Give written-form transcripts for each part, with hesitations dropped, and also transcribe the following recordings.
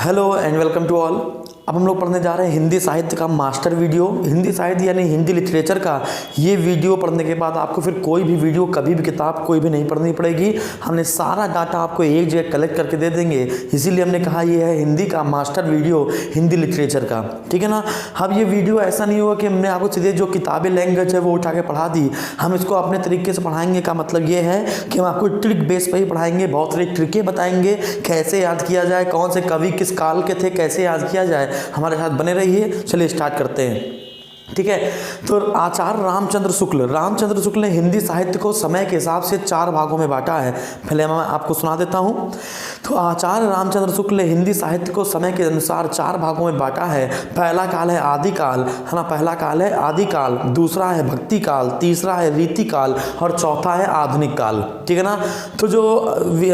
Hello and welcome to all. अब हम लोग पढ़ने जा रहे हैं हिंदी साहित्य का मास्टर वीडियो। हिंदी साहित्य यानी हिंदी लिटरेचर का ये वीडियो पढ़ने के बाद आपको फिर कोई भी वीडियो, कभी भी किताब कोई भी नहीं पढ़नी पड़ेगी। हमने सारा डाटा आपको एक जगह कलेक्ट करके दे देंगे, इसीलिए हमने कहा ये है हिंदी का मास्टर वीडियो हिंदी लिटरेचर का, ठीक है ना। अब ये वीडियो ऐसा नहीं होगा कि हमने आपको सीधे जो किताबी लैंग्वेज है वो उठा के पढ़ा दी। हम इसको अपने तरीके से पढ़ाएंगे का मतलब ये है कि हम आपको ट्रिक बेस पर ही पढ़ाएंगे, बहुत सारी ट्रिकें बताएंगे कैसे याद किया जाए, कौन से कवि किस काल के थे, कैसे याद किया जाए। हमारे साथ बने रहिए। चलिए स्टार्ट करते हैं, ठीक है। तो आचार्य रामचंद्र शुक्ल ने हिंदी साहित्य को समय के हिसाब से 4 भागों में बांटा है। पहले मैं आपको सुना देता हूँ। तो आचार्य रामचंद्र शुक्ल ने हिंदी साहित्य को समय के अनुसार 4 भागों में बांटा है। पहला काल है आदिकाल, है ना, पहला काल है आदिकाल, दूसरा है भक्ति काल, तीसरा है रीति काल और चौथा है आधुनिक काल, ठीक है ना। तो जो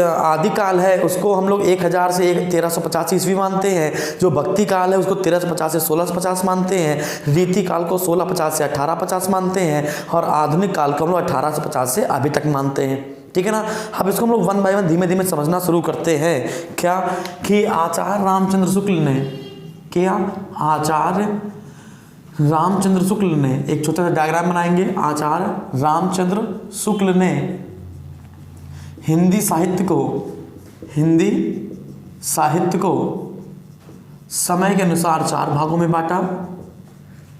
आदिकाल है उसको हम लोग 1000 से 1350 ईस्वी मानते हैं। जो भक्ति काल है उसको 1350 से 1650 मानते हैं। रीति काल को 1650 से 1850 मानते हैं और आधुनिक काल को हम लोग 1850 से अभी तक मानते हैं, ठीक है ना। अब इसको हम लोग वन बाय वन धीमे धीमे समझना शुरू करते हैं। क्या कि आचार्य रामचंद्र शुक्ल ने रामचंद्र शुक्ल ने एक छोटा सा डायग्राम बनाएंगे। आचार्य रामचंद्र शुक्ल ने हिंदी साहित्य को समय के अनुसार 4 भागों में बांटा।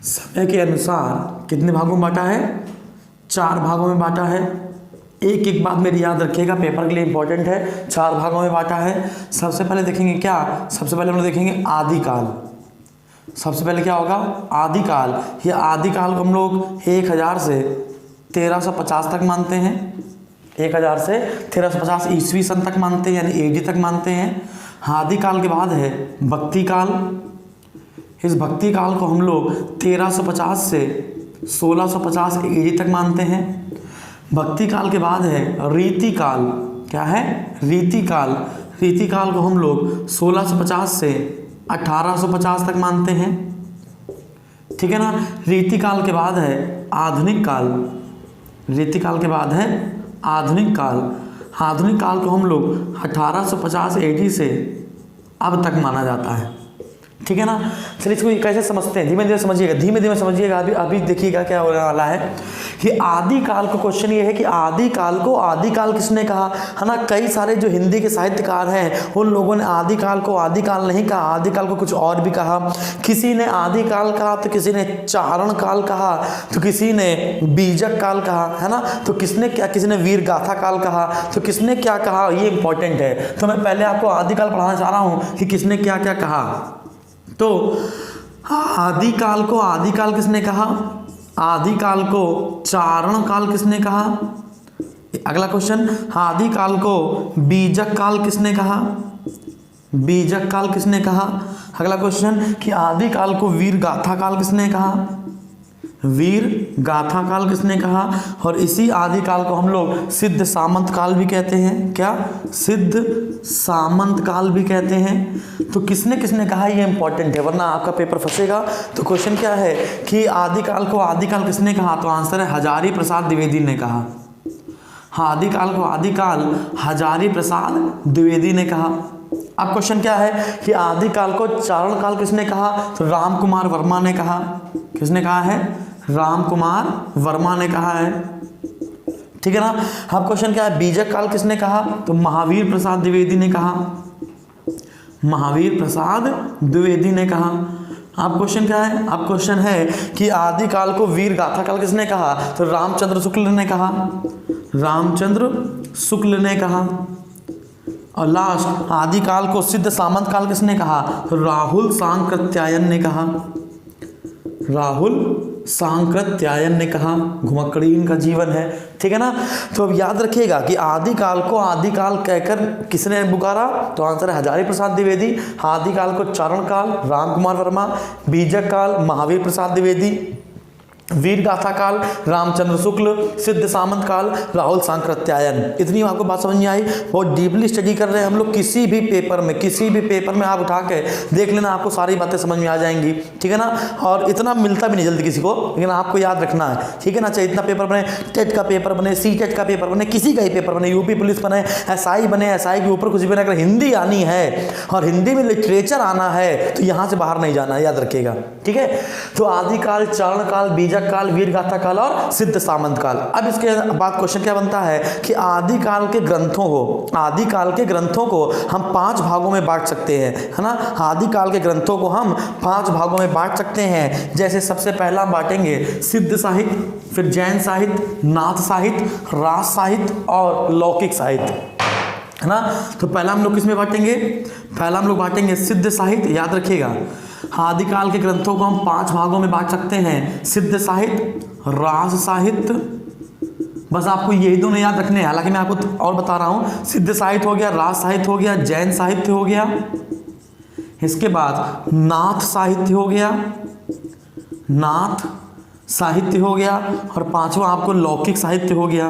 समय के अनुसार कितने भागों में बांटा है? 4 भागों में बांटा है। एक एक बात मेरी याद रखिएगा, पेपर के लिए इंपॉर्टेंट है। 4 भागों में बांटा है। सबसे पहले देखेंगे क्या, सबसे पहले हम लोग देखेंगे आदिकाल। सबसे पहले क्या होगा? आदिकाल। ये आदिकाल को हम लोग 1000 से 1350 तक मानते हैं। 1000 से 1350 ईस्वी सन तक मानते हैं, यानी एडी तक मानते हैं। आदिकाल के बाद है भक्ति काल। इस भक्ति काल को हम लोग 1350 से 1650 एडी तक मानते हैं। भक्ति काल के बाद है रीति काल। क्या है? रीति काल। रीति काल को हम लोग 1650 से 1850 तक मानते हैं, ठीक है ना। रीति काल के बाद है आधुनिक काल। रीति काल के बाद है आधुनिक काल। आधुनिक काल को हम लोग 1850 एडी से अब तक माना जाता है, ठीक है ना। चलिए इसको कैसे समझते हैं, धीमे धीमे समझिएगा। अभी देखिएगा क्या होने वाला है कि आदिकाल को, क्वेश्चन ये है कि आदिकाल किसने कहा, है ना। कई सारे जो हिंदी के साहित्यकार हैं उन लोगों ने आदिकाल को आदिकाल नहीं कहा, आदिकाल को कुछ और भी कहा। किसी ने आदिकाल कहा तो किसी ने चारण काल कहा, तो किसी ने बीजक काल कहा, है ना। तो किसने क्या, किसी ने वीर गाथा काल कहा, तो किसने क्या कहा, ये इंपॉर्टेंट है। तो मैं पहले आपको आदिकाल पढ़ाना चाह रहा हूँ कि किसने क्या क्या कहा। तो आदिकाल को आदिकाल किसने कहा? आदिकाल को चारण काल किसने कहा? अगला क्वेश्चन, आदिकाल को बीजक काल किसने कहा? बीजक काल किसने कहा? अगला क्वेश्चन कि आदिकाल को वीर गाथा काल किसने कहा? वीर गाथा काल किसने कहा? और इसी आदिकाल को हम लोग सिद्ध सामंत काल भी कहते हैं। क्या? सिद्ध सामंत काल भी कहते हैं। तो किसने किसने कहा, ये इंपॉर्टेंट है, वरना आपका पेपर फंसेगा। तो क्वेश्चन क्या है कि आदिकाल को आदिकाल किसने कहा? तो आंसर है हजारी प्रसाद द्विवेदी ने कहा। हाँ, आदिकाल को आदिकाल हजारी प्रसाद द्विवेदी ने कहा। अब क्वेश्चन क्या है कि आदिकाल को चारण काल किसने कहा? तो राम कुमार वर्मा ने कहा। किसने कहा है? राम कुमार वर्मा ने कहा है, ठीक है ना। अब क्वेश्चन क्या है, बीजक काल किसने कहा? तो महावीर प्रसाद द्विवेदी ने कहा। महावीर प्रसाद द्विवेदी ने कहा। अब क्वेश्चन क्या है? अब क्वेश्चन है कि आदिकाल को वीर गाथा काल किसने कहा? तो रामचंद्र शुक्ल ने कहा। रामचंद्र शुक्ल ने कहा। और लास्ट, आदिकाल को सिद्ध सामंत काल किसने कहा? तो राहुल सांकृत्यायन ने कहा। राहुल सांकृत्यायन ने कहा। घुमक्कड़ी इनका जीवन है, ठीक है ना। तो अब याद रखिएगा कि आदिकाल को आदिकाल कहकर किसने पुकारा? तो आंसर है हजारी प्रसाद द्विवेदी। आदिकाल को चारण काल राम कुमार वर्मा, बीजक काल महावीर प्रसाद द्विवेदी, वीर गाथा काल रामचंद्र शुक्ल, सिद्ध सामंत काल राहुल सांकृत्यायन। इतनी आपको बात समझ में आई। बहुत डीपली स्टडी कर रहे हैं हम लोग, किसी भी पेपर में आप उठा के देख लेना, आपको सारी बातें समझ में आ जाएंगी, ठीक है ना। और इतना मिलता भी नहीं जल्दी किसी को, लेकिन आपको याद रखना है, ठीक है ना। चाहे इतना पेपर बने, टेट का पेपर बने, सी-टेट का पेपर बने, किसी का ही पेपर बने, यूपी पुलिस बने, एसआई बने, एसआई के ऊपर कुछ भी बने, अगर हिंदी आनी है और हिंदी में लिटरेचर आना है तो यहाँ से बाहर नहीं जाना, याद रखिएगा, ठीक है। तो आदिकाल, चारण काल, बीजक काल, वीर गाथा काल और सिद्ध सामंत काल। अब इसके बाद क्वेश्चन क्या बनता है कि आदिकाल के ग्रंथों को हम 5 भागों में बांट सकते हैं, है ना। आदिकाल के ग्रंथों को हम 5 भागों में बांट सकते हैं। जैसे सबसे पहला बांटेंगे सिद्ध साहित्य, फिर जैन साहित्य, नाथ साहित्य, रास साहित्य और लौकिक साहित्य, है ना। तो पहला हम लोग किस में बांटेंगे? पहला हम लोग बांटेंगे सिद्ध साहित्य। याद रखिएगा, आदिकाल के ग्रंथों को हम 5 भागों में बांट सकते हैं, सिद्ध साहित्य, रास साहित्य। बस आपको यही दोनों याद रखने हैं, हालांकि मैं आपको और बता रहा हूं। सिद्ध साहित्य हो गया, रास साहित्य हो गया, जैन साहित्य हो गया, इसके बाद नाथ साहित्य हो गया, और 5वां आपको लौकिक साहित्य हो गया।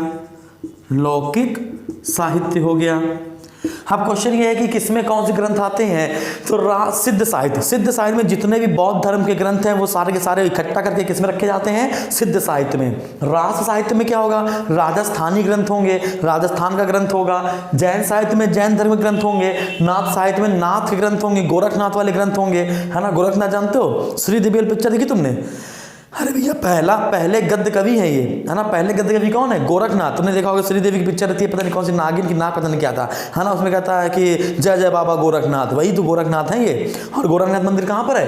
अब क्वेश्चन ये है कि किसमें कौन से ग्रंथ आते हैं? तो सिद्ध साहित्य में जितने भी बौद्ध धर्म के ग्रंथ हैं वो सारे के सारे इकट्ठा करके किसमें रखे जाते हैं? सिद्ध साहित्य में। रास साहित्य में क्या होगा? राजस्थानी ग्रंथ होंगे, राजस्थान का ग्रंथ होगा। जैन साहित्य में जैन धर्म के ग्रंथ होंगे। नाथ साहित्य में नाथ के ग्रंथ होंगे, गोरखनाथ वाले ग्रंथ होंगे, है ना। गोरखनाथ जानते हो? श्रीदेवी पिक्चर देखी तुमने? अरे भैया पहले गद्य कवि है ये, है ना। पहले गद्य कवि कौन है? गोरखनाथ। तुमने देखा होगा श्रीदेवी की पिक्चर रहती है, पता नहीं कौन सी नागिन की नाक, पता नहीं क्या था, है ना। उसमें कहता है कि जय जय बाबा गोरखनाथ, वही तो गोरखनाथ है ये। और गोरखनाथ मंदिर कहाँ पर है?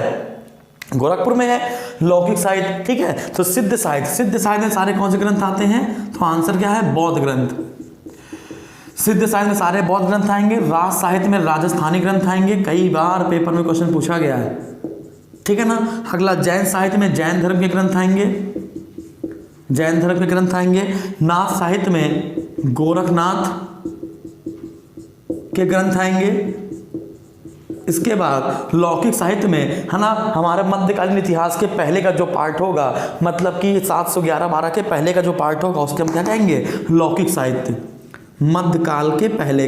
गोरखपुर में है। लौकिक साहित्य, ठीक है। तो सिद्ध साहित्य में सारे कौन से ग्रंथ आते हैं? तो आंसर क्या है? बौद्ध ग्रंथ। सिद्ध साहित्य में सारे बौद्ध ग्रंथ आएंगे। राज साहित्य में राजस्थानी ग्रंथ आएंगे, कई बार पेपर में क्वेश्चन पूछा गया है, ठीक है ना। अगला जैन साहित्य में जैन धर्म के ग्रंथ आएंगे। नाथ साहित्य में गोरखनाथ के ग्रंथ आएंगे। इसके बाद लौकिक साहित्य में, है ना, हमारे मध्यकालीन इतिहास के पहले का जो पार्ट होगा, मतलब कि 711-12 के पहले का जो पार्ट होगा, उसके हम क्या कहेंगे? लौकिक साहित्य। मध्यकाल के पहले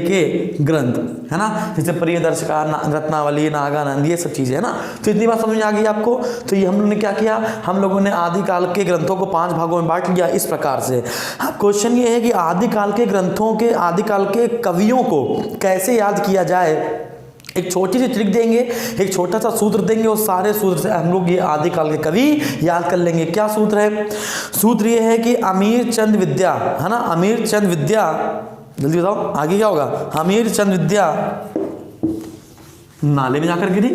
के ग्रंथ, है ना। जैसे प्रियदर्शिका, रत्नावली, नागानंद, ये सब चीज़ें, है ना। तो इतनी बात समझ में आ गई आपको। तो ये हम लोगों ने क्या किया? हम लोगों ने आदिकाल के ग्रंथों को 5 भागों में बांट लिया इस प्रकार से। अब क्वेश्चन ये है कि आदिकाल के कवियों को कैसे याद किया जाए। एक छोटी सी ट्रिक देंगे, एक छोटा सा सूत्र देंगे, और सारे सूत्र से हम लोग ये आदिकाल के कवि याद कर लेंगे। क्या सूत्र है? सूत्र ये है कि अमीर चंद विद्या, है ना। अमीर चंद विद्या, जल्दी बताओ आगे क्या होगा? अमीर चंद विद्या नाले में जाकर गिरी।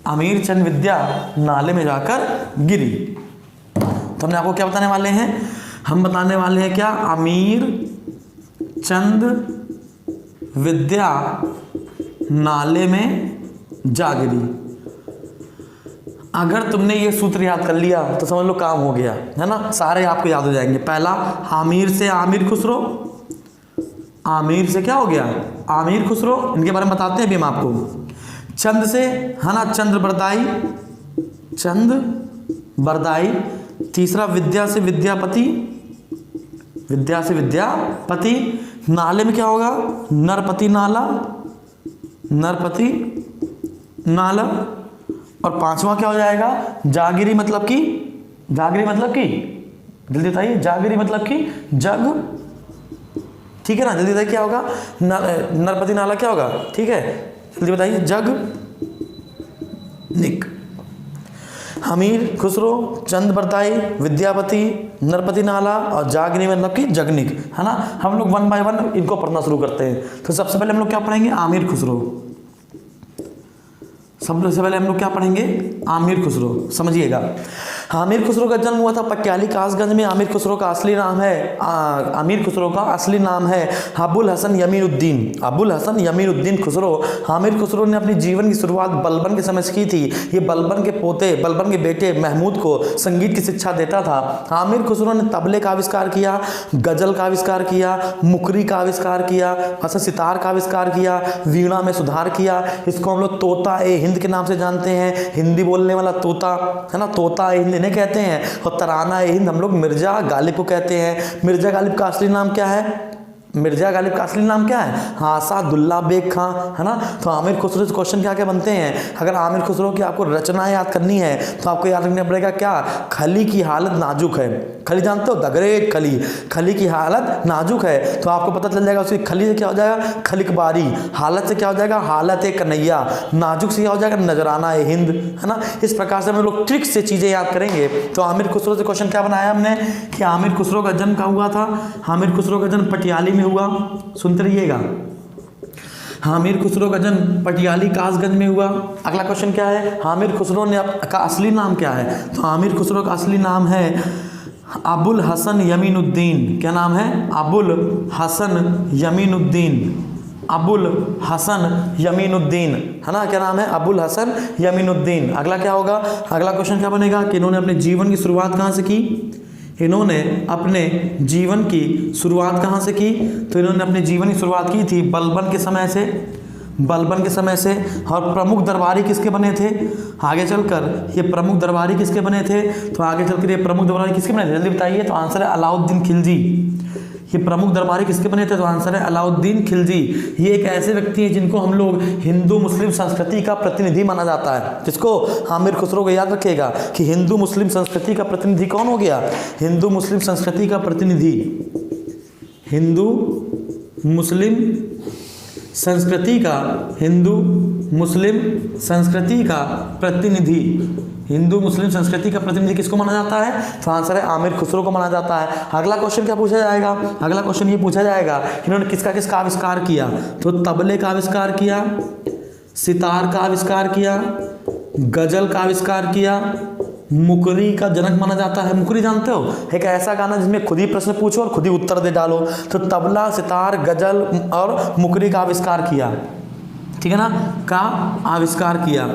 अमीर चंद विद्या नाले में जाकर गिरी। तो हमने आपको क्या बताने वाले हैं? हम बताने वाले हैं क्या? अमीर चंद विद्या नाले में जा गिरी। अगर तुमने ये सूत्र याद कर लिया तो समझ लो काम हो गया, है ना। सारे आपको याद हो जाएंगे। पहला, आमिर से आमिर खुसरो। आमिर से क्या हो गया? आमिर खुसरो। इनके बारे में बताते हैं अभी हम आपको। चंद से, है ना, चंद्र बरदाई। तीसरा, विद्या से विद्यापति। नाले में क्या होगा? नरपति नाला। और 5वां क्या हो जाएगा? जागिरी मतलब कि जल्दी बताइए। जागिरी मतलब कि जग, ठीक है ना। जल्दी बताइए क्या होगा? नरपति नाला क्या होगा? ठीक है, जल्दी बताइए। जग निक। अमीर खुसरो, चंद बरदाई, विद्यापति, नरपति नाला और जागनी मतलब कि जगनिक, है ना। हम लोग 1 बाय 1 इनको पढ़ना शुरू करते हैं। तो सबसे पहले हम लोग क्या पढ़ेंगे? आमिर खुसरो। सबसे पहले हम लोग क्या पढ़ेंगे? आमिर खुसरो, समझिएगा। आमिर खुसरो का जन्म हुआ था पटियाली कासगंज में। आमिर खुसरो का असली नाम है आमिर खुसरो का असली नाम है अबुल हसन यमीनुद्दीन। अबुल हसन यमीनुद्दीन खुसरो। आमिर खुसरो ने अपनी जीवन की शुरुआत बलबन के समय से की थी। ये बलबन के पोते, बलबन के बेटे महमूद को संगीत की शिक्षा देता था। आमिर खुसरो ने तबले का आविष्कार किया, गजल का आविष्कार किया, मुकरी का आविष्कार किया, अच्छा सितार का आविष्कार किया, वीणा में सुधार किया। इसको हम लोग तोता ए हिंद के नाम से जानते हैं। हिंदी बोलने वाला तोता है ना, तोता ए हिंद इन्हें कहते हैं। और तराना ए हिंद हम लोग मिर्जा गालिब को कहते हैं। मिर्जा गालिब का असली नाम क्या है? मिर्जा गालिब का असली नाम क्या है? आसादुल्ला बेग खां, है ना। तो आमिर खुसरो से क्वेश्चन क्या क्या बनते हैं? अगर आमिर खुसरो की आपको रचना याद करनी है तो आपको याद रखना पड़ेगा क्या? खली की हालत नाजुक है। खली जानते हो? द ग्रेट खली। खली की हालत नाजुक है तो आपको पता चल जाएगा उसकी खली से क्या हो जाएगा? खलिकबारी। हालत से क्या हो जाएगा? हालत ए कन्हैया। नाजुक से क्या हो जाएगा? नजराना ए हिंद, है ना। इस प्रकार से हम लोग ट्रिक से चीज़ें याद करेंगे। तो आमिर खुसरो से क्वेश्चन क्या बनाया हमने कि आमिर खुसरो का जन्म कहाँ हुआ था? आमिर खुसरो का जन्म पटियाली में हुआ। सुनते रहिएगा। आमिर खुसरो का जन्म पटियाली कासगंज में हुआ। अगला क्वेश्चन क्या है? आमिर खुसरो ने का असली नाम क्या है? तो आमिर खुसरो का असली नाम है अबुल हसन यमीनुद्दीन। क्या नाम है? अबुल हसन यमीनुद्दीन। अबुल हसन यमीनुद्दीन, है ना। क्या नाम है? अबुल हसन यमीनुद्दीन। अगला क्या होगा? अगला क्वेश्चन क्या बनेगा कि इन्होंने अपने जीवन की शुरुआत कहाँ से की? इन्होंने अपने जीवन की शुरुआत कहाँ से की? तो इन्होंने अपने जीवन की शुरुआत की थी बलबन के समय से। बलबन के समय से। और प्रमुख दरबारी किसके बने थे? आगे चलकर ये प्रमुख दरबारी किसके बने थे? तो आगे चलकर ये प्रमुख दरबारी किसके बने थे? जल्दी बताइए। तो आंसर है अलाउद्दीन खिलजी। ये प्रमुख दरबारी किसके बने थे? तो आंसर है अलाउद्दीन खिलजी। ये एक ऐसे व्यक्ति हैं जिनको हम लोग हिंदू मुस्लिम संस्कृति का प्रतिनिधि माना जाता है। जिसको आमिर खुसरो को याद रखिएगा कि हिंदू मुस्लिम संस्कृति का प्रतिनिधि कौन हो गया? हिंदू मुस्लिम संस्कृति का प्रतिनिधि, हिंदू मुस्लिम संस्कृति का, हिंदू मुस्लिम संस्कृति का प्रतिनिधि। हिंदू मुस्लिम संस्कृति का प्रतिनिधि किसको माना जाता है? तो आंसर है आमिर खुसरो को माना जाता है। अगला क्वेश्चन क्या पूछा जाएगा? अगला क्वेश्चन ये पूछा जाएगा कि इन्होंने किसका किसका आविष्कार किया? तो तबले का आविष्कार किया, सितार का आविष्कार किया, गजल का आविष्कार किया, मुकरी का जनक माना जाता है। मुकरी जानते हो? एक ऐसा गाना जिसमें खुद ही प्रश्न पूछो और खुद ही उत्तर दे डालो। तो तबला, सितार, गजल और मुकरी का आविष्कार किया, ठीक है ना, का आविष्कार किया,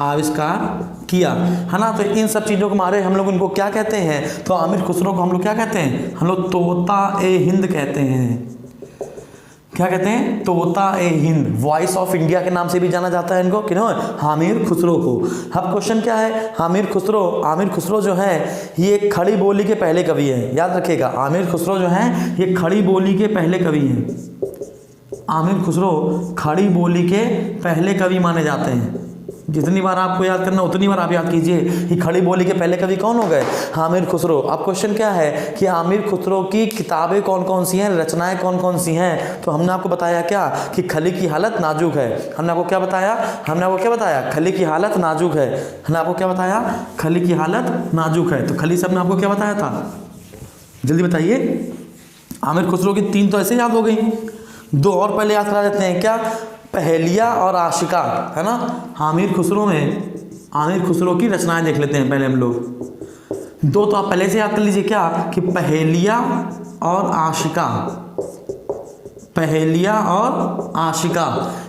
आविष्कार किया, है ना। तो इन सब चीज़ों के मारे हम लोग इनको क्या कहते हैं? तो आमिर खुसरो को हम लोग क्या कहते हैं? हम लोग तोता ए हिंद कहते हैं। क्या कहते हैं? तोता ए हिंद। वॉइस ऑफ इंडिया के नाम से भी जाना जाता है इनको, किन्हों? आमिर खुसरो को। अब क्वेश्चन क्या है? आमिर खुसरो जो है ये खड़ी बोली के पहले कवि हैं। याद रखिएगा, आमिर खुसरो जो हैं ये खड़ी बोली के पहले कवि हैं। आमिर खुसरो खड़ी बोली के पहले कवि माने जाते हैं। जितनी बार आपको याद करना उतनी बार आप याद कीजिए कि खड़ी बोली के पहले कवि कौन हो गए? आमिर खुसरो। अब क्वेश्चन क्या है कि आमिर खुसरो की किताबें कौन कौन सी हैं, रचनाएं कौन कौन सी हैं? तो हमने आपको बताया क्या कि खली की हालत नाजुक है। हमने आपको क्या बताया? हमने आपको क्या बताया? खली की हालत नाजुक है। हमने आपको क्या बताया? खली की हालत नाजुक है। तो खली से हमने आपको क्या बताया था? जल्दी बताइए। आमिर खुसरो की 3 तो ऐसे याद हो गई, 2 और पहले याद करा देते हैं। क्या? पहेलिया और आशिका, है ना। आमिर खुसरो की रचनाएं देख लेते हैं पहले हम लोग। 2 तो आप पहले से याद कर लीजिए। क्या? कि पहेलिया और आशिका। पहेलिया और आशिका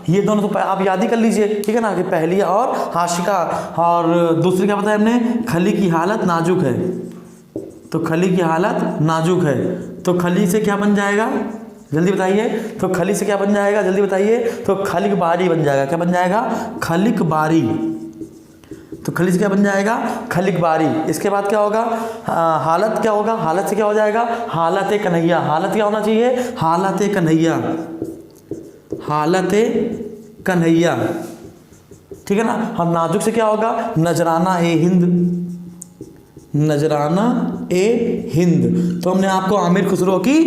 ये दोनों तो आप याद ही कर लीजिए, ठीक है ना, कि पहेलिया और आशिका। और दूसरी क्या बताया हमने? खली की हालत नाजुक है। तो खली की हालत नाजुक है। तो खली से क्या बन जाएगा? जल्दी बताइए। तो खली से क्या बन जाएगा? जल्दी बताइए। तो खलिकबारी बन जाएगा। क्या बन जाएगा? खलिकबारी। तो खली से क्या बन जाएगा? खलिकबारी। इसके बाद क्या होगा? हालत क्या होगा? हालत से क्या हो जाएगा? हालत ए कन्हैया। हालत क्या होना चाहिए? हालत ए कन्हैया। हालत ए कन्हैया, ठीक है ना। और नाजुक से क्या होगा? नजराना ए हिंद। नजराना ए हिंद। तो हमने आपको आमिर खुसरो की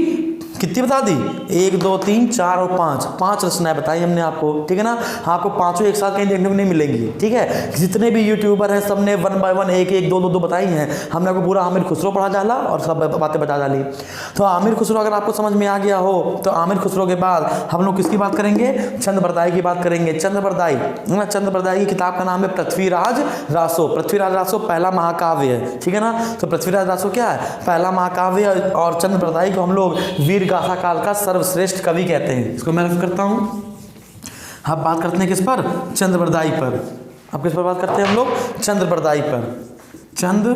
कितनी बता दी? 1 2 3 4 और 5 रचनाएं बताई हमने आपको, ठीक है ना। आपको पांचों एक साथ कहीं देखने को नहीं मिलेंगी, ठीक है। जितने भी यूट्यूबर हैं सबने 1 बाय 1 1 1 2 2 2 बताई हैं। हमने आपको पूरा आमिर खुसरो पढ़ा डाला और सब बातें बता डाली। तो आमिर खुसरो अगर आपको समझ में आ गया हो तो आमिर खुसरो के बाद हम लोग किसकी बात करेंगे? चंद बरदाई की बात करेंगे। चंद बरदाई है ना, चंद बरदाई की किताब का नाम है पृथ्वीराज रासो। पृथ्वीराज रासो पहला महाकाव्य है, ठीक है ना। तो पृथ्वीराज रासो क्या है? पहला महाकाव्य। और चंद बरदाई को हम लोग वीर गाथा काल का सर्वश्रेष्ठ कवि कहते हैं। इसको मैं रेफर करता हूं। अब बात करते हैं किस पर? चंद बरदाई पर। अब किस पर बात करते हैं हम लोग? चंद बरदाई पर। चंद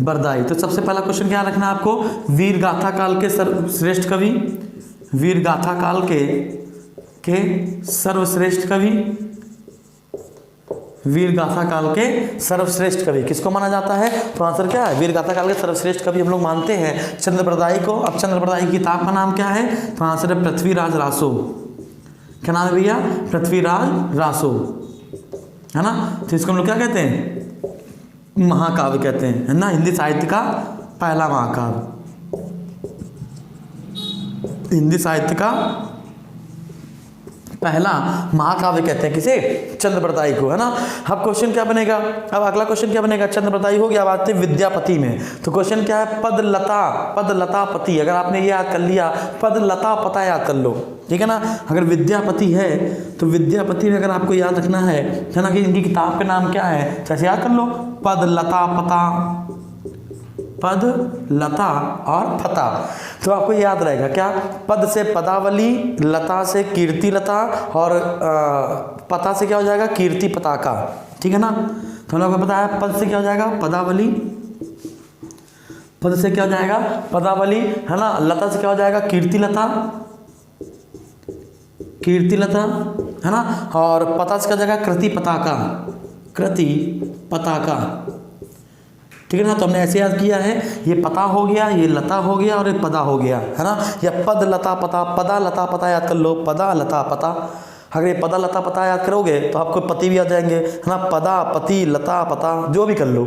बरदाई। तो सबसे पहला क्वेश्चन क्या रखना है आपको? वीर गाथा काल के सर्वश्रेष्ठ कवि, वीर गाथा काल के सर्वश्रेष्ठ कवि, वीर गाथा काल के सर्वश्रेष्ठ कवि किसको माना जाता है? तो आंसर क्या है? वीर गाथा काल के सर्वश्रेष्ठ कवि हम लोग मानते हैं चंद्र बरदाई को। अब चंद्र बरदाई की किताब का नाम क्या है? तो आंसर है पृथ्वीराज रासो। क्या नाम है भैया? पृथ्वीराज रासो, है ना। तो इसको हम लोग क्या कहते हैं? महाकाव्य कहते हैं, है ना। हिंदी साहित्य का पहला महाकाव्य, हिंदी साहित्य का पहला महाकाव्य कहते हैं किसे? चंद्र बरदाई को, है ना। अब क्वेश्चन क्या बनेगा? अब अगला क्वेश्चन क्या बनेगा? चंद्र बरदाई हो गया, अब आते हैं विद्यापति में। तो क्वेश्चन क्या है? पद लता पति। अगर आपने ये याद कर लिया, पद लता पता याद कर लो, ठीक है ना। अगर विद्यापति है तो विद्यापति में अगर आपको याद रखना है ना कि इनकी किताब का नाम क्या है, जैसे याद कर लो पद लता पता, पद लता और फता। तो आपको याद रहेगा क्या? पद से पदावली, लता से कीर्ति लता और पता से क्या हो जाएगा? कीर्ति पताका, ठीक है ना। तो हम लोगों को पता है पद से क्या हो जाएगा? पदावली, पद से क्या हो जाएगा? पदावली, है ना। लता से क्या हो जाएगा? कीर्ति लता, कीर्ति लता, है ना। और पता से क्या हो जाएगा? कृति पताका, कृति पताका, ठीक है ना। तो हमने ऐसे याद किया है, ये पता हो गया, ये लता हो गया और ये पदा हो गया, है ना। या पद लता पता, पदा लता पता याद कर लो, पदा लता पता। अगर ये पदा लता पता याद करोगे तो आपको पति भी आ जाएंगे, है ना। पदा पति लता पता जो भी कर लो,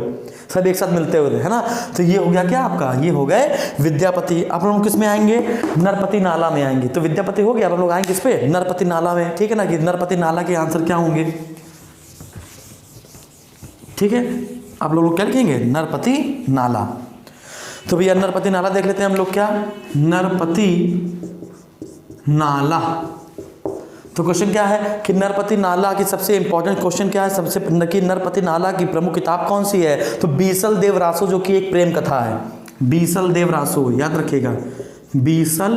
सब एक साथ मिलते हुए, है ना। तो ये हो गया क्या आपका? ये हो गए विद्यापति। अब हम किस में आएंगे? नरपति नाला में आएंगे। तो विद्यापति हो गया, अब हम लोग आएंगे किस पे? नरपति नाला में, ठीक है ना। कि नरपति नाला के आंसर क्या होंगे, ठीक है। आप लोग क्या लिखेंगे? नरपति नाला। तो भैया नरपति नाला देख लेते हैं हम लोग। क्या? नरपति नाला। तो क्वेश्चन क्या है कि नरपति नाला की सबसे इंपॉर्टेंट क्वेश्चन क्या है? सबसे कि नरपति नाला की प्रमुख किताब कौन सी है? तो बीसल देव रासो, जो कि एक प्रेम कथा है। बीसल देव रासो याद रखिएगा, बीसल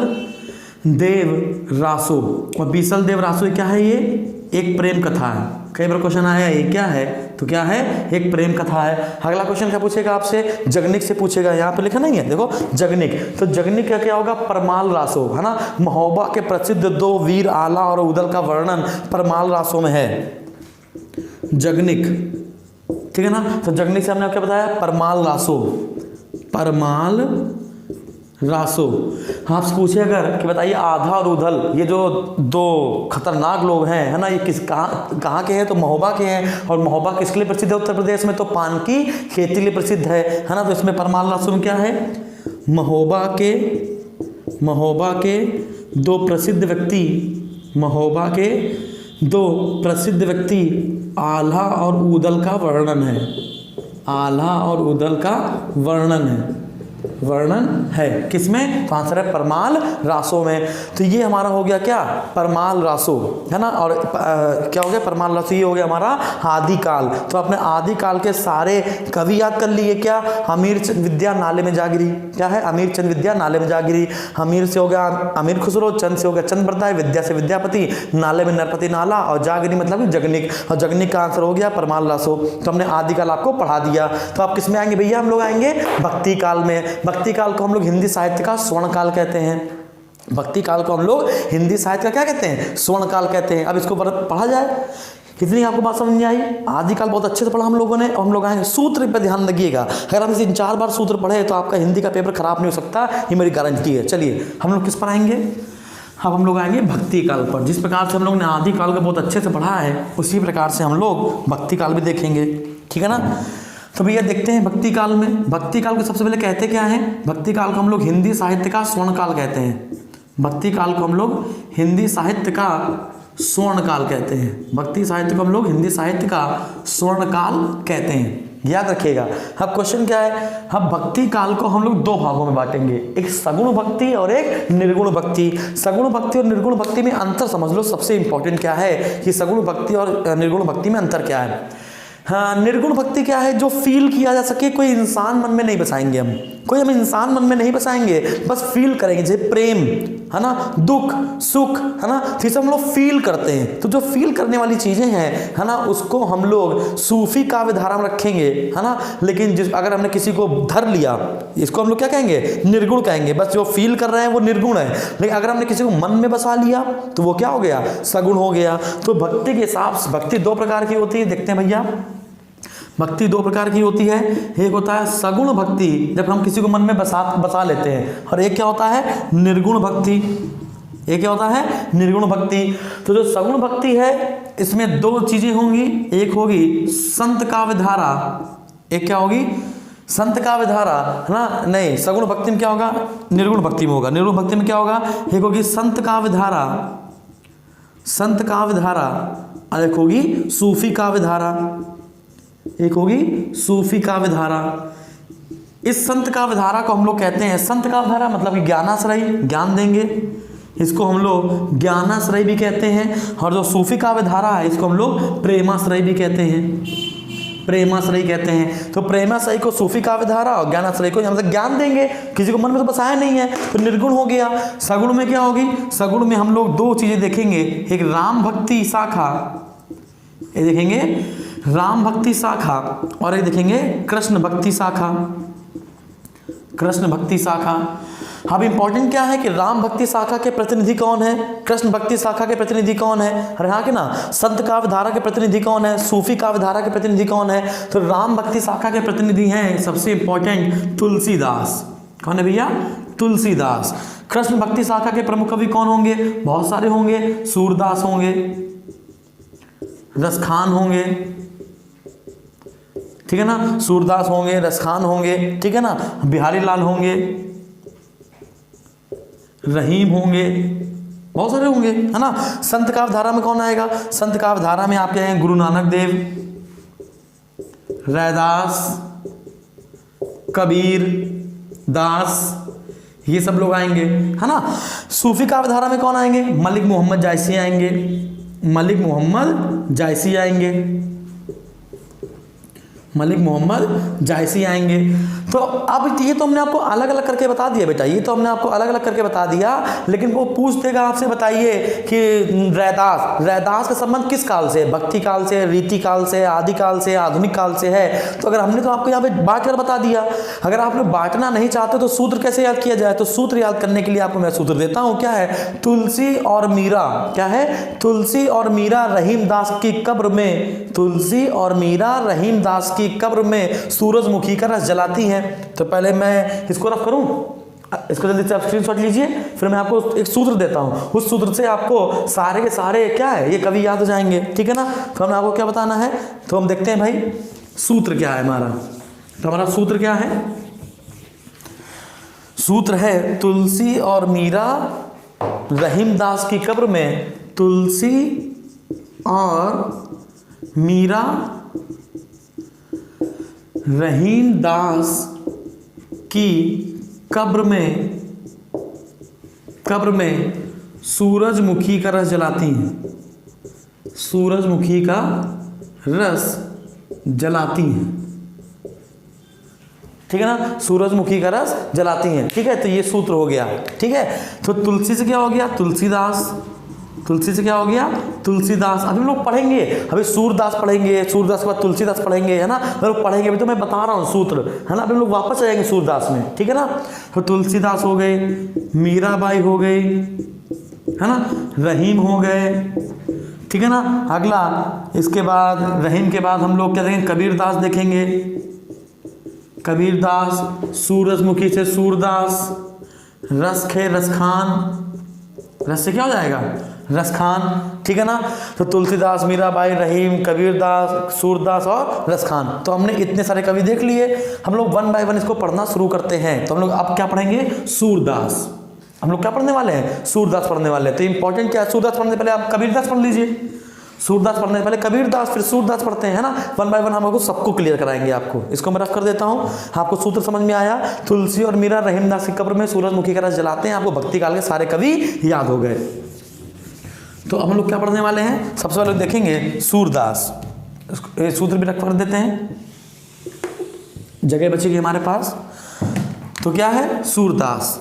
देव रासो। और बीसल देव रासो क्या है? ये एक प्रेम कथा है। कई बार क्वेश्चन आया ये क्या है? तो क्या है? एक प्रेम कथा है। अगला क्वेश्चन क्या पूछेगा आपसे? जगनिक से पूछेगा। यहाँ पे लिखा नहीं है, देखो जगनिक। तो जगनिक का क्या होगा? परमाल रासो, है ना। महोबा के प्रसिद्ध 2 वीर आला और उदल का वर्णन परमाल रासो में है। जगनिक, ठीक है ना। तो जगनिक से हमने क्या बताया? परमाल रासो, परमाल रासो। आपसे पूछे अगर कि बताइए आधा और उधल, ये जो 2 खतरनाक लोग हैं, है ना, ये कहाँ के हैं? तो महोबा के हैं। और महोबा किसके लिए प्रसिद्ध है उत्तर प्रदेश में? तो पान की खेती के लिए प्रसिद्ध है ना। तो इसमें परमाल रासो में क्या है? महोबा के 2 प्रसिद्ध व्यक्ति, महोबा के 2 प्रसिद्ध व्यक्ति आल्हा और उदल का वर्णन है, आल्हा और उदल का वर्णन है किसमें? तो आंसर है परमाल रासो में। तो ये हमारा हो गया क्या? परमाल रासो, है ना। और क्या हो गया? परमाल रासो। ये हो गया हमारा आदिकाल। तो अपने आदिकाल के सारे कवि याद कर लिए। क्या? अमीर चंद विद्या नाले में जागिरी। क्या है? अमीर चंद विद्या नाले में जागिरी। अमीर से हो गया अमीर खुसरो, चंद से हो गया चंद बरदाई, विद्या से विद्यापति, नाले में नरपति नाला और जागिरी मतलब जगनिक। और जगनिक का आंसर हो गया परमाल रासो। तो हमने आदिकाल आपको पढ़ा दिया। तो आप किस में आएंगे भैया? हम लोग आएंगे भक्ति काल में। भक्ति काल को हम लोग हिंदी साहित्य का स्वर्ण काल कहते हैं। भक्ति काल को हम लोग हिंदी साहित्य का क्या कहते हैं? स्वर्ण काल कहते हैं। अब इसको पढ़ा जाए। कितनी आपको बात समझ में आई? आदिकाल बहुत अच्छे से पढ़ा हम लोगों ने। और हम लोग आएंगे सूत्र पे ध्यान लगिएगा। अगर हम 3-4 बार सूत्र पढ़े तो आपका हिंदी का पेपर खराब नहीं हो सकता, ये मेरी गारंटी है। चलिए हम लोग किस पर आएंगे? अब हम लोग आएंगे भक्ति काल पर। जिस प्रकार से हम लोग ने आदिकाल को बहुत अच्छे से पढ़ा है, उसी प्रकार से हम लोग भक्ति काल भी देखेंगे, ठीक है ना। तो भैया देखते हैं भक्ति काल में, भक्ति काल को सबसे पहले कहते क्या हैं? भक्ति काल को हम लोग हिंदी साहित्य का स्वर्ण काल कहते हैं। भक्ति काल को हम लोग हिंदी साहित्य का स्वर्ण काल कहते हैं। भक्ति साहित्य को हम लोग हिंदी साहित्य का स्वर्ण काल कहते हैं, याद रखिएगा। अब क्वेश्चन क्या है? अब भक्ति काल को हम लोग दो भागों में बांटेंगे, एक सगुण भक्ति और एक निर्गुण भक्ति। सगुण भक्ति और निर्गुण भक्ति में अंतर समझ लो, सबसे इंपॉर्टेंट क्या है कि सगुण भक्ति और निर्गुण भक्ति में अंतर क्या है। हाँ, निर्गुण भक्ति क्या है? जो फील किया जा सके, कोई इंसान मन में नहीं बसाएंगे हम, कोई हम इंसान मन में नहीं बसाएंगे, बस फील करेंगे। जैसे प्रेम है ना, दुख सुख है ना, तो हम लोग फील करते हैं। तो जो फील करने वाली चीजें हैं है ना, उसको हम लोग सूफी काव्य धारा में रखेंगे है ना। लेकिन अगर हमने किसी को धर लिया, इसको हम लोग क्या कहेंगे? निर्गुण कहेंगे। बस जो फील कर रहे हैं वो निर्गुण है। लेकिन अगर हमने किसी को मन में बसा लिया तो वो क्या हो गया? सगुण हो गया। तो भक्ति के हिसाब से भक्ति दो प्रकार की होती है, देखते हैं भैया। भक्ति दो प्रकार की होती है, एक होता है सगुण भक्ति, जब हम किसी को मन में बसा लेते हैं, और एक क्या होता है? निर्गुण भक्ति। एक क्या होता है? निर्गुण भक्ति। तो जो सगुण भक्ति है इसमें दो चीजें होंगी, एक होगी संत काव्य धारा, एक क्या होगी? संत काव्य धारा है ना। नहीं, सगुण भक्ति में क्या होगा? निर्गुण भक्ति में होगा। निर्गुण भक्ति में क्या होगा? एक होगी संत काव्य धारा, संत काव्य धारा, और एक होगी सूफी काव्य धारा, एक होगी सूफी काव्य धारा। इस संत काव्य धारा को हम लोग कहते हैं, संत काव्य धारा मतलब कि ज्ञानाश्रयी, ज्ञान देंगे, इसको हम लोग ज्ञानाश्रयी भी कहते हैं। और जो सूफी काव्य धारा है इसको हम लोग प्रेमाश्रयी भी कहते हैं, प्रेमाश्रयी कहते हैं। तो प्रेमाश्रयी को सूफी काव्य धारा और ज्ञानाश्रयी को मतलब ज्ञान देंगे, किसी को मन में तो बसाया नहीं है, तो निर्गुण हो गया। सगुण में क्या होगी? सगुण में हम लोग दो चीजें देखेंगे, एक राम भक्ति शाखा, ये देखेंगे राम भक्ति शाखा, और एक देखेंगे कृष्ण भक्ति शाखा, कृष्ण भक्ति शाखा। अब इंपॉर्टेंट क्या है कि राम भक्ति शाखा के प्रतिनिधि कौन है, कृष्ण भक्ति शाखा के प्रतिनिधि कौन है, और यहाँ के ना संत काव्य धारा के प्रतिनिधि कौन है, सूफी काव्य धारा के प्रतिनिधि कौन है। तो राम भक्ति शाखा के प्रतिनिधि हैं सबसे इंपॉर्टेंट तुलसीदास। कौन है भैया? तुलसीदास। कृष्ण भक्ति शाखा के प्रमुख कवि कौन होंगे? बहुत सारे होंगे, सूरदास होंगे, रसखान होंगे, ठीक है ना, सूरदास होंगे, रसखान होंगे, ठीक है ना, बिहारी लाल होंगे, रहीम होंगे, बहुत सारे होंगे है ना। संत काव्य धारा में कौन आएगा? संत काव्य धारा में आपके हैं गुरु नानक देव, रैदास, कबीर दास, ये सब लोग आएंगे है ना। सूफी काव्य धारा में कौन आएंगे? मलिक मोहम्मद जायसी आएंगे, मलिक मोहम्मद जायसी आएंगे, मलिक मोहम्मद जायसी आएंगे। तो अब ये तो हमने आपको अलग अलग करके बता दिया बेटा, ये तो हमने आपको अलग अलग करके बता दिया। लेकिन वो पूछ देगा आपसे, बताइए कि रैदास का संबंध किस काल से? भक्ति काल से, रीति काल से, आदि काल से, आधुनिक काल से है। तो अगर हमने तो आपको यहाँ पे बांट कर बता दिया, अगर आपने बांटना नहीं चाहते तो सूत्र कैसे याद किया जाए? तो सूत्र याद करने के लिए आपको मैं सूत्र देता हूँ, क्या है? तुलसी और मीरा, क्या है? तुलसी और मीरा रहीम दास की कब्र में, तुलसी और मीरा रहीम दास की कब्र में सूरजमुखी का रस जलाती हैं। तो पहले मैं इसको रफ करूं, इसको जल्दी से आप स्क्रीनशॉट लीजिए, फिर मैं आपको एक सूत्र देता हूं, उस सूत्र से आपको सारे के सारे क्या है ये कवि याद हो जाएंगे, ठीक है ना। तो हमने आपको क्या बताना है, तो हम देखते हैं भाई सूत्र क्या है हमारा। तो हमारा सूत्र क्या है? सूत्र है तुलसी और मीरा रहीम दास की कब्र में, तुलसी और मीरा रहीम दास की कब्र में सूरजमुखी का रस जलाती हैं, सूरजमुखी का रस जलाती हैं, ठीक है ना, सूरजमुखी का रस जलाती हैं, ठीक है। तो ये सूत्र हो गया, ठीक है। तो तुलसी से क्या हो गया? तुलसीदास, तुलसी से क्या हो गया? तुलसीदास। अभी हम लोग पढ़ेंगे, अभी सूरदास पढ़ेंगे, सूरदास के बाद तुलसीदास पढ़ेंगे, है ना, हम लोग पढ़ेंगे, अभी तो मैं बता रहा हूँ सूत्र, है ना। अभी हम लोग वापस आ जाएंगे सूरदास में, ठीक है ना। तो तुलसीदास हो गए, मीराबाई हो गई, है ना, रहीम हो गए, ठीक है ना। अगला इसके बाद रहीम के बाद हम लोग क्या देखेंगे? कबीरदास देखेंगे, कबीरदास, सूरजमुखी से सूरदास, रस खे रसखान, रस से क्या हो जाएगा? रसखान, ठीक है ना। तो तुलसीदास, मीराबाई, रहीम, कबीरदास, सूरदास और रसखान। तो हमने इतने सारे कवि देख लिए। हम लोग वन बाय वन इसको पढ़ना शुरू करते हैं। तो हम लोग अब क्या पढ़ेंगे? सूरदास। हम लोग क्या पढ़ने वाले हैं? सूरदास पढ़ने वाले हैं। तो इंपॉर्टेंट क्या है? सूरदास पढ़ने से पहले आप कबीरदास पढ़ लीजिए। सूरदास पढ़ने से पहले कबीरदास, फिर सूरदास पढ़ते हैं, है ना। वन बाय वन हम लोग सबको क्लियर कराएंगे आपको। इसको मैं रफ कर देता हूँ, आपको सूत्र समझ में आया। तुलसी और मीरा रहीमदास की कब्र में सूरजमुखी का रस जलाते हैं, आपको भक्ति काल के सारे कवि याद हो गए। तो अब हम लोग क्या पढ़ने वाले हैं? सबसे पहले देखेंगे सूरदास। सूत्र भी रख कर देते हैं, जगह बचेगी हमारे पास। तो क्या है? सूरदास।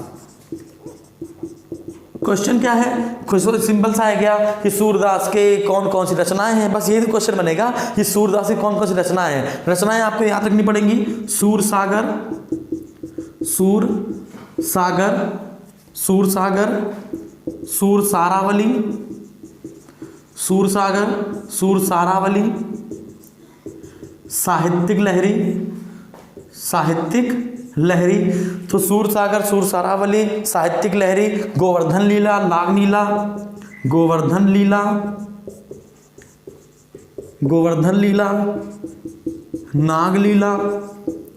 क्वेश्चन क्या है? क्वेश्चन सिंपल सा है क्या कि सूरदास के कौन कौन सी रचनाएं हैं, बस यही क्वेश्चन बनेगा कि सूरदास की कौन कौन सी रचनाएं हैं। रचनाएं आपको याद रखनी पड़ेंगी। सूर सागर, सूर सागर, सूर सागर, सूर सारावली, सूर सागर, सूर सारावली, साहित्यिक लहरी, साहित्यिक लहरी। तो सूर सागर, सूर सारावली, साहित्यिक लहरी, गोवर्धन लीला, नागलीला, गोवर्धन लीला, गोवर्धन लीला, नागलीला,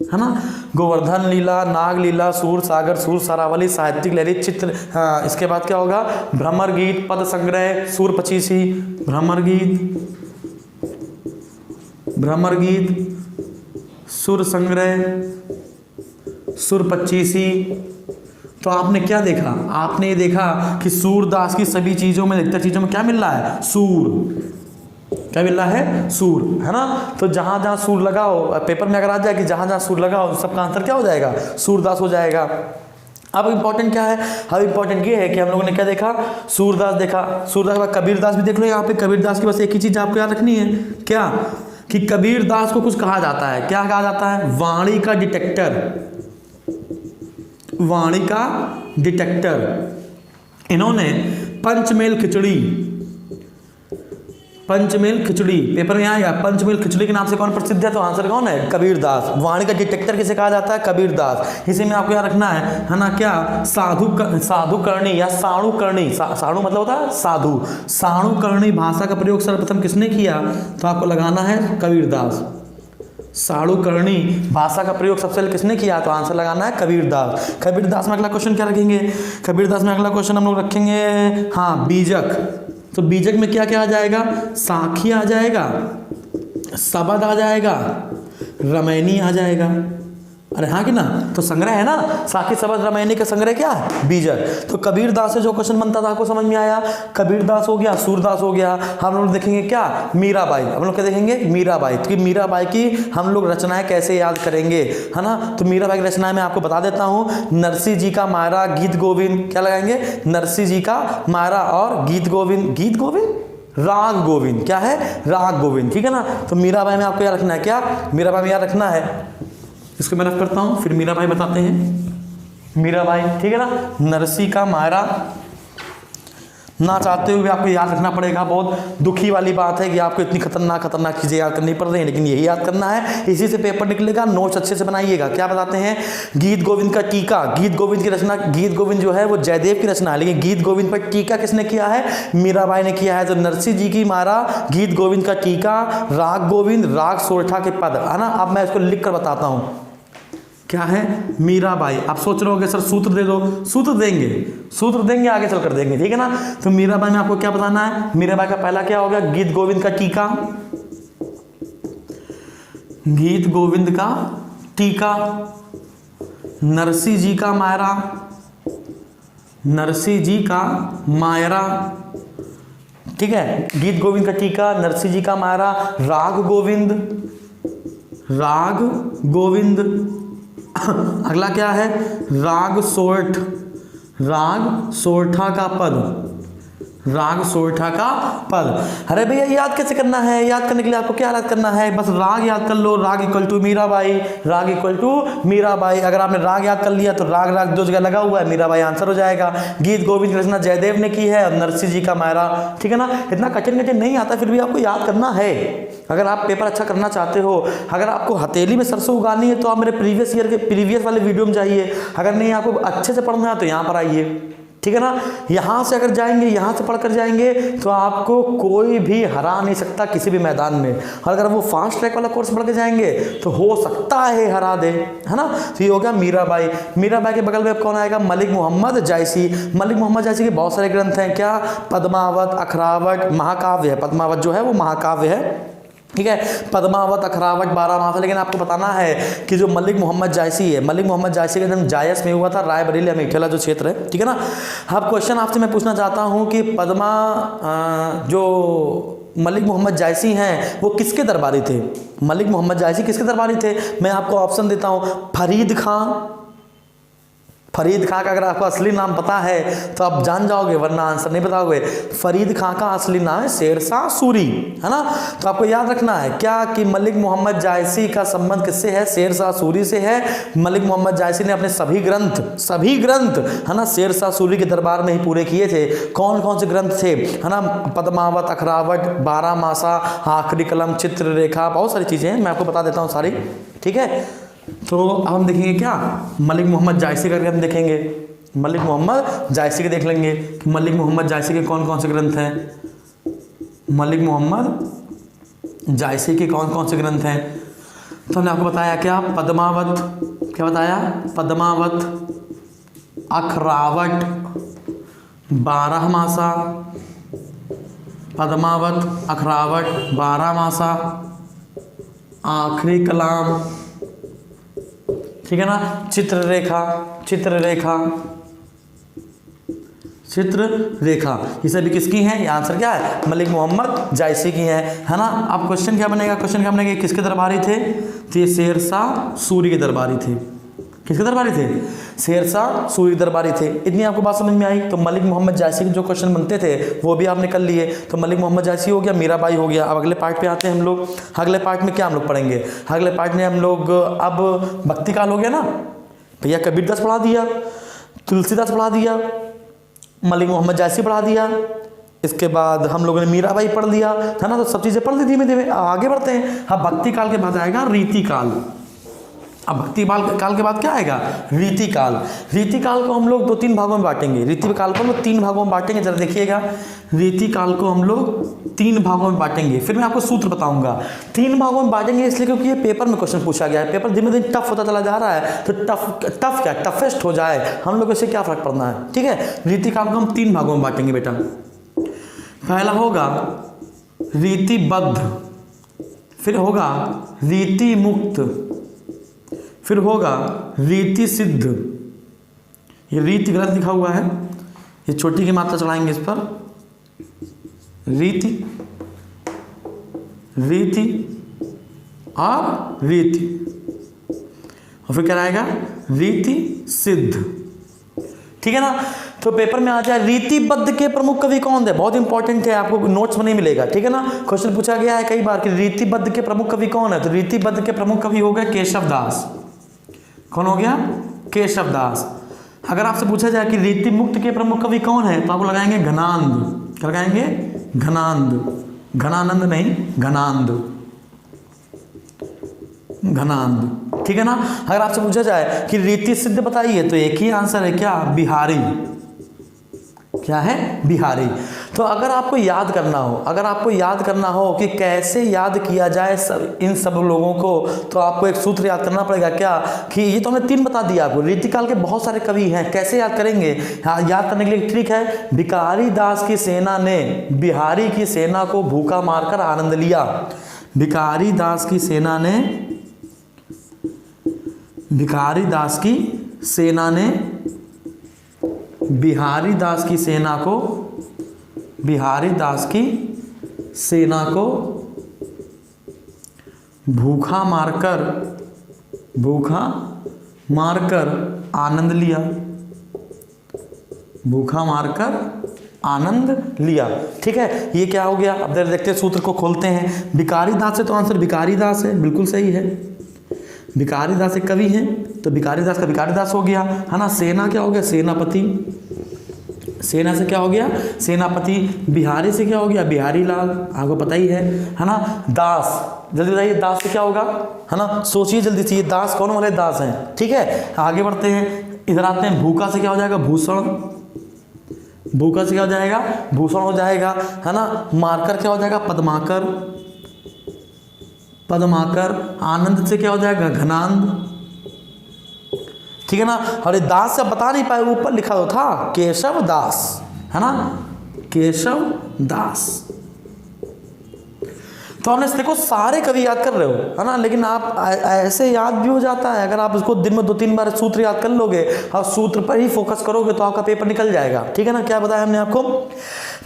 है ना। गोवर्धन लीला, नागलीला, सूर सागर, सूर सारावली, साहित्यिक लहरी, चित्र। हाँ, इसके बाद क्या होगा? भ्रमर गीत, पद संग्रह, सूर पचीसी, भ्रमर गीत, भ्रमर गीत, सुर संग्रह, सुर पच्चीसी। तो आपने क्या देखा? आपने ये देखा कि सूरदास की सभी चीजों में, अधिकतर चीजों में क्या मिल रहा है? सूर। क्या मिल रहा है? सूर, है ना। तो जहां जहां सूर लगा हो, पेपर में अगर आ जाए कि जहां जहां सूर लगा हो, सबका आंसर क्या हो जाएगा? सूरदास हो जाएगा। अब इंपॉर्टेंट क्या है? अब इंपॉर्टेंट ये है कि हम लोगों ने क्या देखा? सूरदास देखा। सूरदास के बाद कबीरदास भी देख लो। यहाँ पे कबीरदास की बस एक ही चीज आपको याद रखनी है, क्या? कि कबीरदास को कुछ कहा जाता है। क्या कहा जाता है? वाणी का डिटेक्टर, वाणी का डिटेक्टर। इन्होंने पंचमेल खिचड़ी, पंचमेल खिचड़ी पेपर में आएगा। पंचमेल खिचड़ी के नाम से कौन प्रसिद्ध है? तो आंसर कौन है? कबीरदास। वाणी का डिटेक्टर किसे कहा जाता है? कबीरदास। इसी में आपको याद रखना है ना। क्या? साधुकर्णी या साणुकर्णी, साणु मतलब होता है साधु, साणुकर्णी भाषा का प्रयोग सर्वप्रथम किसने किया? तो आपको लगाना है कबीरदास। साणुकर्णी भाषा का प्रयोग सबसे पहले किसने किया? तो आंसर लगाना है कबीरदास। कबीरदास में अगला क्वेश्चन क्या रखेंगे? कबीरदास में अगला क्वेश्चन हम लोग रखेंगे, हाँ, बीजक। तो बीजक में क्या क्या आ जाएगा? साखी आ जाएगा, शबद आ जाएगा, रमैनी आ जाएगा। अरे हाँ कि ना। तो संग्रह है ना, साखी शबद रमैनी का संग्रह क्या है? बीजक। तो कबीरदास से जो क्वेश्चन बनता था आपको समझ में आया। कबीरदास हो गया, सूरदास हो गया। हम लोग देखेंगे क्या? मीराबाई। हम लोग क्या देखेंगे? मीराबाई। तो मीराबाई की हम लोग रचनाएं कैसे याद करेंगे, है ना। तो मीराबाई की रचनाएं मैं आपको बता देता हूँ। नरसिंह जी का मायरा, गीत गोविंद। क्या लगाएंगे? नरसिंह जी का मायरा और गीत गोविंद। गीत गोविंद, राग गोविंद। क्या है? राग गोविंद, ठीक है ना। तो मीराबाई में आपको याद रखना है क्या? मीराबाई में याद रखना है। इसको मैं रफ करता हूँ, फिर मीराबाई बताते हैं। मीराबाई, ठीक है ना। नरसिंह का मायरा ना चाहते हुए आपको याद रखना पड़ेगा। बहुत दुखी वाली बात है कि आपको इतनी खतरनाक चीज़ें याद करनी पड़ रही है, लेकिन यही याद करना है, इसी से पेपर निकलेगा। नोट्स अच्छे से बनाइएगा। क्या बताते हैं? गीत गोविंद का टीका। गीत गोविंद की रचना, गीत गोविंद जो है वो जयदेव की रचना है, लेकिन गीत गोविंद पर टीका किसने किया है? मीराबाई ने किया है। तो नरसिंह जी की मारा, गीत गोविंद का टीका, राग गोविंद, राग सोरठा के पद, है ना। अब मैं इसको लिख कर बताता हूँ। क्या है? मीराबाई। आप सोच रहे होगे सर सूत्र दे दो। सूत्र देंगे, सूत्र देंगे, आगे चलकर देंगे, ठीक है ना। तो मीराबाई में आपको क्या बताना है? मीराबाई का पहला क्या होगा? गीत गोविंद का टीका, गीत गोविंद का टीका, नरसिंह जी का मायरा, नरसिंह जी का मायरा, ठीक है। गीत गोविंद का टीका, नरसिंह जी का मायरा, राग गोविंद, राग गोविंद। अगला क्या है? राग सोरठ, राग सोरठा का पद, राग सोरठा का पद। अरे भैया याद कैसे करना है? याद करने के लिए आपको क्या याद करना है? बस राग याद कर लो। राग इक्वल टू मीराबाई, राग इक्वल टू मीराबाई। अगर आपने राग याद कर लिया तो राग राग दो जगह लगा हुआ है, मीराबाई आंसर हो जाएगा। गीत गोविंद की रचना जयदेव ने की है और नरसिंह जी का मायरा, ठीक है ना। इतना कठिन नहीं आता, फिर भी आपको याद करना है। अगर आप पेपर अच्छा करना चाहते हो, अगर आपको हथेली में सरसों उगानी है तो आप मेरे प्रीवियस ईयर के प्रीवियस वाले वीडियो में जाइए। अगर नहीं आपको अच्छे से पढ़ना है तो यहाँ पर आइए, ठीक है ना। यहाँ से अगर जाएंगे, यहाँ से पढ़कर जाएंगे तो आपको कोई भी हरा नहीं सकता किसी भी मैदान में। अगर वो फास्ट ट्रैक वाला कोर्स पढ़ के जाएंगे तो हो सकता है हरा दे, है ना। तो ये हो गया मीराबाई। मीराबाई के बगल में अब कौन आएगा, मलिक मोहम्मद जायसी। मलिक मोहम्मद जायसी के बहुत सारे ग्रंथ हैं, क्या, पद्मावत, अखरावट, महाकाव्य है। पद्मावत जो है वो महाकाव्य है, ठीक है। पद्मावत, अखरावट, 12 मासा। लेकिन आपको बताना है कि जो मलिक मोहम्मद जायसी है, मलिक मोहम्मद जायसी का जन्म जायस में हुआ था, रायबरेली अमेठेला जो क्षेत्र है, ठीक है ना। अब क्वेश्चन आपसे मैं पूछना चाहता हूं कि जो मलिक मोहम्मद जायसी हैं वो किसके दरबारी थे। मलिक मोहम्मद जायसी किसके दरबारी थे, मैं आपको ऑप्शन देता हूं, फरीद खां। फरीद खां का अगर आपको असली नाम पता है तो आप जान जाओगे, वरना आंसर नहीं बताओगे। फरीद खां का असली नाम है शेरशाह सूरी, है ना। तो आपको याद रखना है क्या कि मलिक मोहम्मद जायसी का संबंध किससे है, शेरशाह सूरी से है। मलिक मोहम्मद जायसी ने अपने सभी ग्रंथ है ना शेरशाह सूरी के दरबार में ही पूरे किए थे। कौन कौन से ग्रंथ थे, है ना, पद्मावत, अखरावट, 12 मासा, आखिरी कलम, चित्ररेखा, बहुत सारी चीज़ें हैं, मैं आपको बता देता हूँ सारी, ठीक है। तो अब हम देखेंगे क्या, मलिक मोहम्मद जायसी का ग्रंथ देखेंगे। मलिक मोहम्मद जायसी के देख लेंगे कि मलिक मोहम्मद जायसी के कौन कौन से ग्रंथ हैं। मलिक मोहम्मद जायसी के कौन कौन से ग्रंथ हैं, तो हमने आपको बताया क्या, पद्मावत, क्या बताया, पद्मावत, अखरावट, 12 मासा, पद्मावत, अखरावट, 12 मासा, आखिरी कलाम, ठीक है ना, चित्ररेखा, ये सभी किसकी हैं, ये आंसर क्या है, मलिक मोहम्मद जायसी की है ना। अब क्वेश्चन क्या बनेगा, किसके दरबारी थे, तो ये शेरशाह सूरी के दरबारी थे। किसके दरबारी थे, शेरशाह सूरी दरबारी थे। इतनी आपको बात समझ में आई। तो मलिक मोहम्मद जायसी के जो क्वेश्चन बनते थे वो भी आपने कर लिए। तो मलिक मोहम्मद जायसी हो गया, मीराबाई हो गया। अब अगले पार्ट पे आते हैं हम लोग। अगले पार्ट में क्या हम लोग पढ़ेंगे, अगले पार्ट में हम लोग अब भक्ति काल हो गया ना भैया, कबीरदास पढ़ा दिया, तुलसीदास पढ़ा दिया, मलिक मोहम्मद जायसी पढ़ा दिया, इसके बाद हम लोगों ने मीराबाई पढ़ लिया, है ना। तो सब चीज़ें पढ़ ली धीमे धीमे। आगे बढ़ते हैं। अब भक्ति काल के बाद आएगा रीति काल। अब भक्ति काल के बाद क्या आएगा, रीति काल। रीति काल को हम लोग 2-3 भागों में बांटेंगे। रीति काल को हम लोग 3 भागों में बांटेंगे, जरा देखिएगा। रीति काल को हम लोग 3 भागों में बांटेंगे, फिर मैं आपको सूत्र बताऊंगा। 3 भागों में बांटेंगे इसलिए क्योंकि ये पेपर में क्वेश्चन पूछा गया है। पेपर धीमे धीमे टफ होता चला जा रहा है, तो टफ क्या, टफेस्ट हो जाए हम लोग से क्या फर्क पड़ना है, ठीक है। रीति काल को हम 3 भागों में बांटेंगे बेटा। पहला होगा रीतिबद्ध, फिर होगा रीति मुक्त, फिर होगा रीति सिद्ध। ये रीति गलत लिखा हुआ है, ये छोटी की मात्रा चढ़ाएंगे इस पर, रीति और रीति, और फिर क्या आएगा, रीति सिद्ध, ठीक है ना। तो पेपर में आ जाए रीतिबद्ध के प्रमुख कवि कौन थे, बहुत इंपॉर्टेंट है, आपको नोट्स में नहीं मिलेगा, ठीक है ना। क्वेश्चन पूछा गया है कई बार कि रीतिबद्ध के प्रमुख कवि कौन है, तो रीतिबद्ध के प्रमुख कवि हो गए केशव दास। कौन हो गया, केशव दास। अगर आपसे पूछा जाए कि रीति मुक्त के प्रमुख कवि कौन है, तो आपको लगाएंगे घनानंद। क्या लगाएंगे, घनानंद, घनानंद नहीं, घनानंद, ठीक है ना। अगर आपसे पूछा जाए कि रीति सिद्ध बताइए, तो एक ही आंसर है क्या, बिहारी। क्या है, बिहारी। तो अगर आपको याद करना हो कि कैसे याद किया जाए इन सब लोगों को, तो आपको एक सूत्र याद करना पड़ेगा। क्या कि ये तो हमने 3 बता दिया आपको। रीतिकाल के बहुत सारे कवि हैं, कैसे याद करेंगे, याद करने के लिए ट्रिक है। भिखारी दास की सेना ने बिहारी की सेना को भूखा मारकर आनंद लिया। भिखारी दास की सेना ने बिहारी दास की सेना को भूखा मारकर आनंद लिया, ठीक है। ये क्या हो गया, अब देखते हैं, सूत्र को खोलते हैं। भिखारी दास से तो आंसर भिखारी दास है, बिल्कुल सही है। भिखारी दास एक कवि हैं, तो भिखारी दास का भिखारी दास हो गया, है ना। सेना क्या हो गया, सेनापति। सेना से क्या हो गया, सेनापति। बिहारी से क्या हो गया, बिहारी लाल, आपको पता ही है ना। दास, जल्दी बताइए, दास से क्या होगा, है ना, सोचिए जल्दी से, ये दास कौन वाले दास हैं, ठीक है। आगे बढ़ते हैं, इधर आते हैं। भूखा से क्या हो जाएगा, भूषण। भूखा से क्या हो जाएगा, भूषण हो जाएगा, है ना। मारकर क्या हो जाएगा, पद्माकर, पद्माकर। आनंद से क्या हो जाएगा, घनांद, ठीक है ना। और ये दास से बता नहीं पाए, ऊपर लिखा तो था केशव दास, है ना, केशव दास। तो हमने देखो सारे कवि याद कर रहे हो, है ना, लेकिन आप ऐसे याद भी हो जाता है अगर आप इसको दिन में 2-3 बार सूत्र याद कर लोगे और सूत्र पर ही फोकस करोगे तो आपका पेपर निकल जाएगा, ठीक है ना। क्या बताया हमने आपको,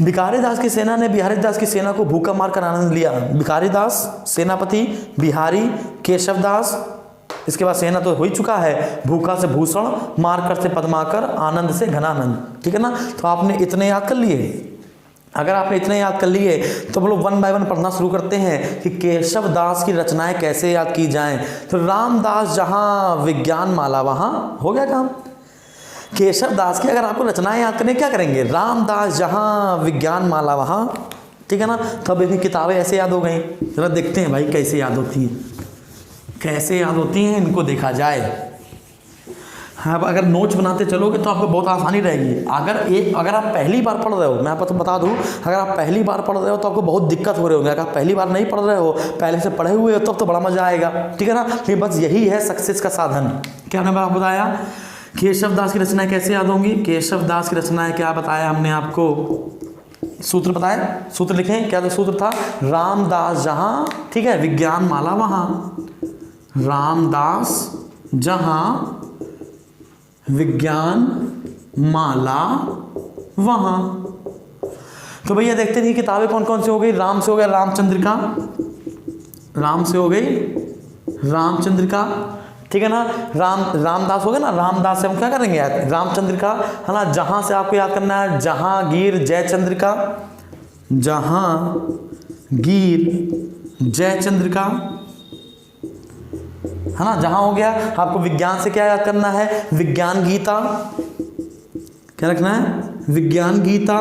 भिखारी दास की सेना ने बिहारी दास की सेना को भूखा मारकर आनंद लिया। भिखारी दास सेनापति, बिहारी केशव दास, इसके बाद सेना तो हो ही चुका है, भूखा से भूषण, मारकर से पद्माकर, आनंद से घनानंद, ठीक है ना। तो आपने इतने याद कर लिए। अगर आपने इतने याद कर लिए तो हम लोग 1 बाय 1 पढ़ना शुरू करते हैं कि केशव दास की रचनाएं कैसे याद की जाएं। तो रामदास जहां विज्ञान माला वहां, हो गया काम। केशव दास की अगर आपको रचनाएं याद करने क्या करेंगे, रामदास जहां विज्ञान माला वहां, ठीक है ना। तो अब इनकी किताबें ऐसे याद हो गई, जरा देखते हैं भाई कैसे याद होती है, कैसे याद होती हैं, इनको देखा जाए। हाँ, अगर नोट्स बनाते चलोगे तो आपको बहुत आसानी रहेगी। अगर आप पहली बार पढ़ रहे हो, मैं आपको बता दूं, अगर आप पहली बार पढ़ रहे हो तो आपको बहुत दिक्कत हो रही होगी। अगर आप पहली बार नहीं पढ़ रहे हो, पहले से पढ़े हुए हो, तब तो बड़ा मजा आएगा, ठीक है ना। ये बस यही है सक्सेस का साधन। क्या हमने आपको बताया, केशव दास की रचनाएं कैसे याद होंगी, केशव दास की रचनाएं क्या बताया हमने आपको, सूत्र बताया, सूत्र लिखें, क्या तो सूत्र था, रामदास जहां, ठीक है, विज्ञान माला वहां, रामदास जहां विज्ञान माला वहां। तो भैया देखते नहीं किताबें कौन कौन सी हो गई, राम से हो गया रामचंद्रिका, राम से हो गई रामचंद्रिका, ठीक है ना। रामदास हो गया ना, रामदास से हम क्या करेंगे यार, रामचंद्रिका, है ना। जहां से आपको याद करना है जहांगीर जयचंद्रिका, जहांगीर जयचंद्रिका, है ना। जहां हो गया, आपको विज्ञान से क्या याद करना है, विज्ञान गीता, क्या रखना है, विज्ञान गीता।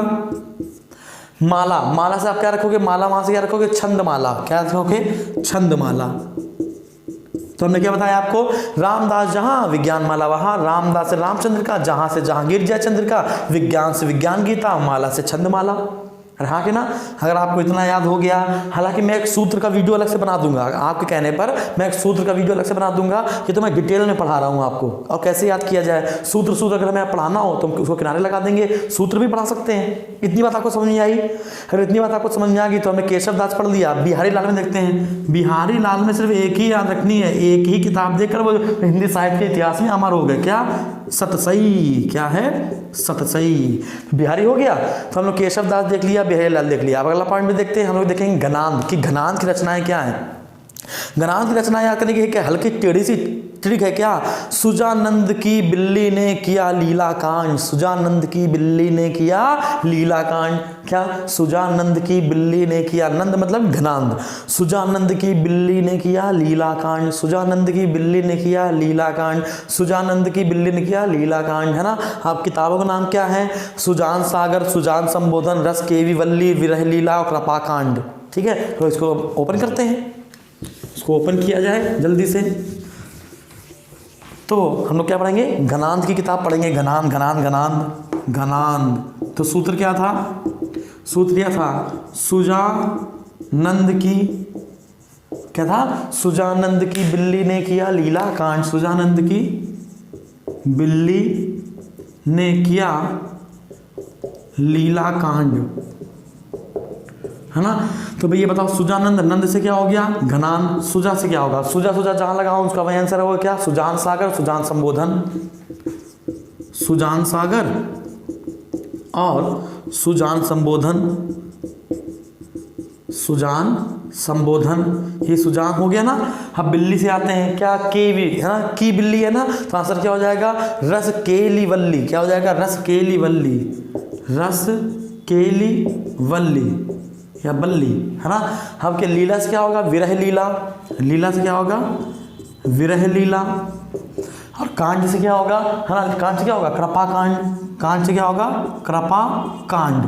माला, माला से आप क्या रखोगे, माला वहां से क्या रखोगे, छंदमाला, क्या रखोगे, छंदमाला। तो हमने क्या बताया आपको, रामदास जहां विज्ञान माला वहां, रामदास से रामचंद्र का, जहां से जहांगीर जयचंद्र का, विज्ञान से विज्ञान गीता, माला से छंदमाला। हाँ कि ना। अगर आपको इतना याद हो गया, हालांकि मैं एक सूत्र का वीडियो अलग से बना दूंगा, आपके कहने पर मैं एक सूत्र का वीडियो अलग से बना दूंगा, कि तो मैं डिटेल में पढ़ा रहा हूँ आपको, और कैसे याद किया जाए। सूत्र अगर हमें पढ़ाना हो तो हम उसको किनारे लगा देंगे, सूत्र भी पढ़ा सकते हैं। इतनी बात आपको समझ में आई, अगर इतनी बात आपको समझ में आ गई तो हमने केशव दास पढ़ लिया। बिहारी लाल में देखते हैं, बिहारी लाल में सिर्फ एक ही याद रखनी है, एक ही किताब देखकर वो हिंदी साहित्य के इतिहास में अमर हो गए, क्या, सतसई, क्या है, सतसई। बिहारी हो गया, तो हम लोग केशव दास देख लिया, बिहारी लाल देख लिया। अब अगला पॉइंट में देखते हैं, हम लोग देखेंगे घनांद की, घनांद की रचनाएं क्या है। घनांद की रचनाएं याद करने की क्या, हल्की टेढ़ी सी ट्रिक है क्या, सुजानंद की बिल्ली ने किया लीला कांड, सुजानंद की बिल्ली ने किया लीला कांड, क्या, सुजानंद की बिल्ली ने किया, नंद मतलब घनांद, सुजानंद की बिल्ली ने किया लीला कांड, सुजानंद की बिल्ली ने किया लीला कांड, सुजानंद की बिल्ली ने किया लीला कांड, है ना। आप किताबों का नाम क्या है, सुजान सागर, सुजान संबोधन, रस केवी वल्ली, विरह लीला और कृपा कांड, ठीक है। तो इसको ओपन करते हैं, इसको ओपन किया जाए जल्दी से। तो हम लोग क्या पढ़ेंगे, घनांद की किताब पढ़ेंगे, घनांद घनांद घनांद घनांद। तो सूत्र क्या था, सूत्र क्या था, सुजानंद की, क्या था, सुजानंद की बिल्ली ने किया लीला कांड, सुजानंद की बिल्ली ने किया लीला कांड, है ना। तो भैया बताओ, सुजानंद, नंद से क्या हो गया, घनान, सुजा से क्या होगा, सुजा सुजा जहां लगाओ उसका वही आंसर होगा क्या, सुजान सागर, सुजान संबोधन, सुजान सागर और सुजान संबोधन, सुजान संबोधन, ये सुजान हो गया ना। अब बिल्ली से आते हैं, क्या, केवी, है ना, की बिल्ली है ना, तो आंसर क्या हो जाएगा, रस केली वल्ली, क्या हो जाएगा, रस केली वल्ली, रस केली वल्ली या बल्ली, है ना। अब क्या, लीला से क्या होगा, विरह लीला, लीला से क्या होगा, विरह लीला। और कांड से क्या होगा, है ना, कांड से क्या होगा, कृपा कांड, कांड से क्या होगा, कृपा कांड।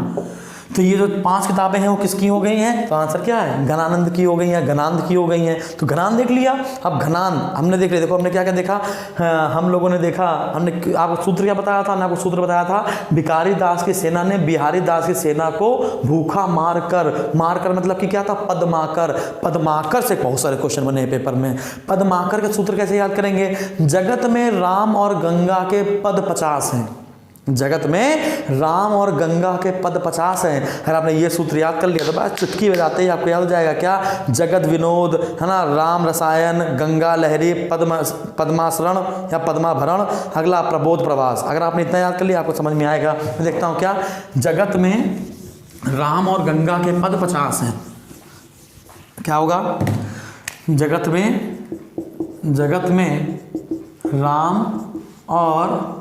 तो ये जो 5 किताबें हैं वो किसकी हो गई हैं? तो आंसर क्या है? घनानंद की हो गई हैं, घनानंद की हो गई हैं। तो घनान देख लिया। अब घनान हमने देख लिया। देखो हमने क्या क्या देखा, हम लोगों ने देखा, हमने आपको सूत्र क्या बताया था? हमने आपको सूत्र बताया था, भिखारी दास की सेना ने बिहारी दास की सेना को भूखा मारकर मतलब कि क्या था? पदमाकर से बहुत सारे क्वेश्चन बने हैं पेपर में। पदमाकर का सूत्र कैसे याद करेंगे? जगत में राम और गंगा के पद 50 हैं। जगत में राम और गंगा के पद 50 हैं। अगर आपने ये सूत्र याद कर लिया तो बस चुटकी बजाते ही आपको याद हो जाएगा। क्या? जगत विनोद, है ना, राम रसायन, गंगा लहरी, पद्मासरण या पद्माभरण, अगला प्रबोध प्रवास। अगर आपने इतना याद कर लिया आपको समझ में आएगा। मैं देखता हूँ क्या, जगत में राम और गंगा के पद 50 हैं। क्या होगा? जगत में राम और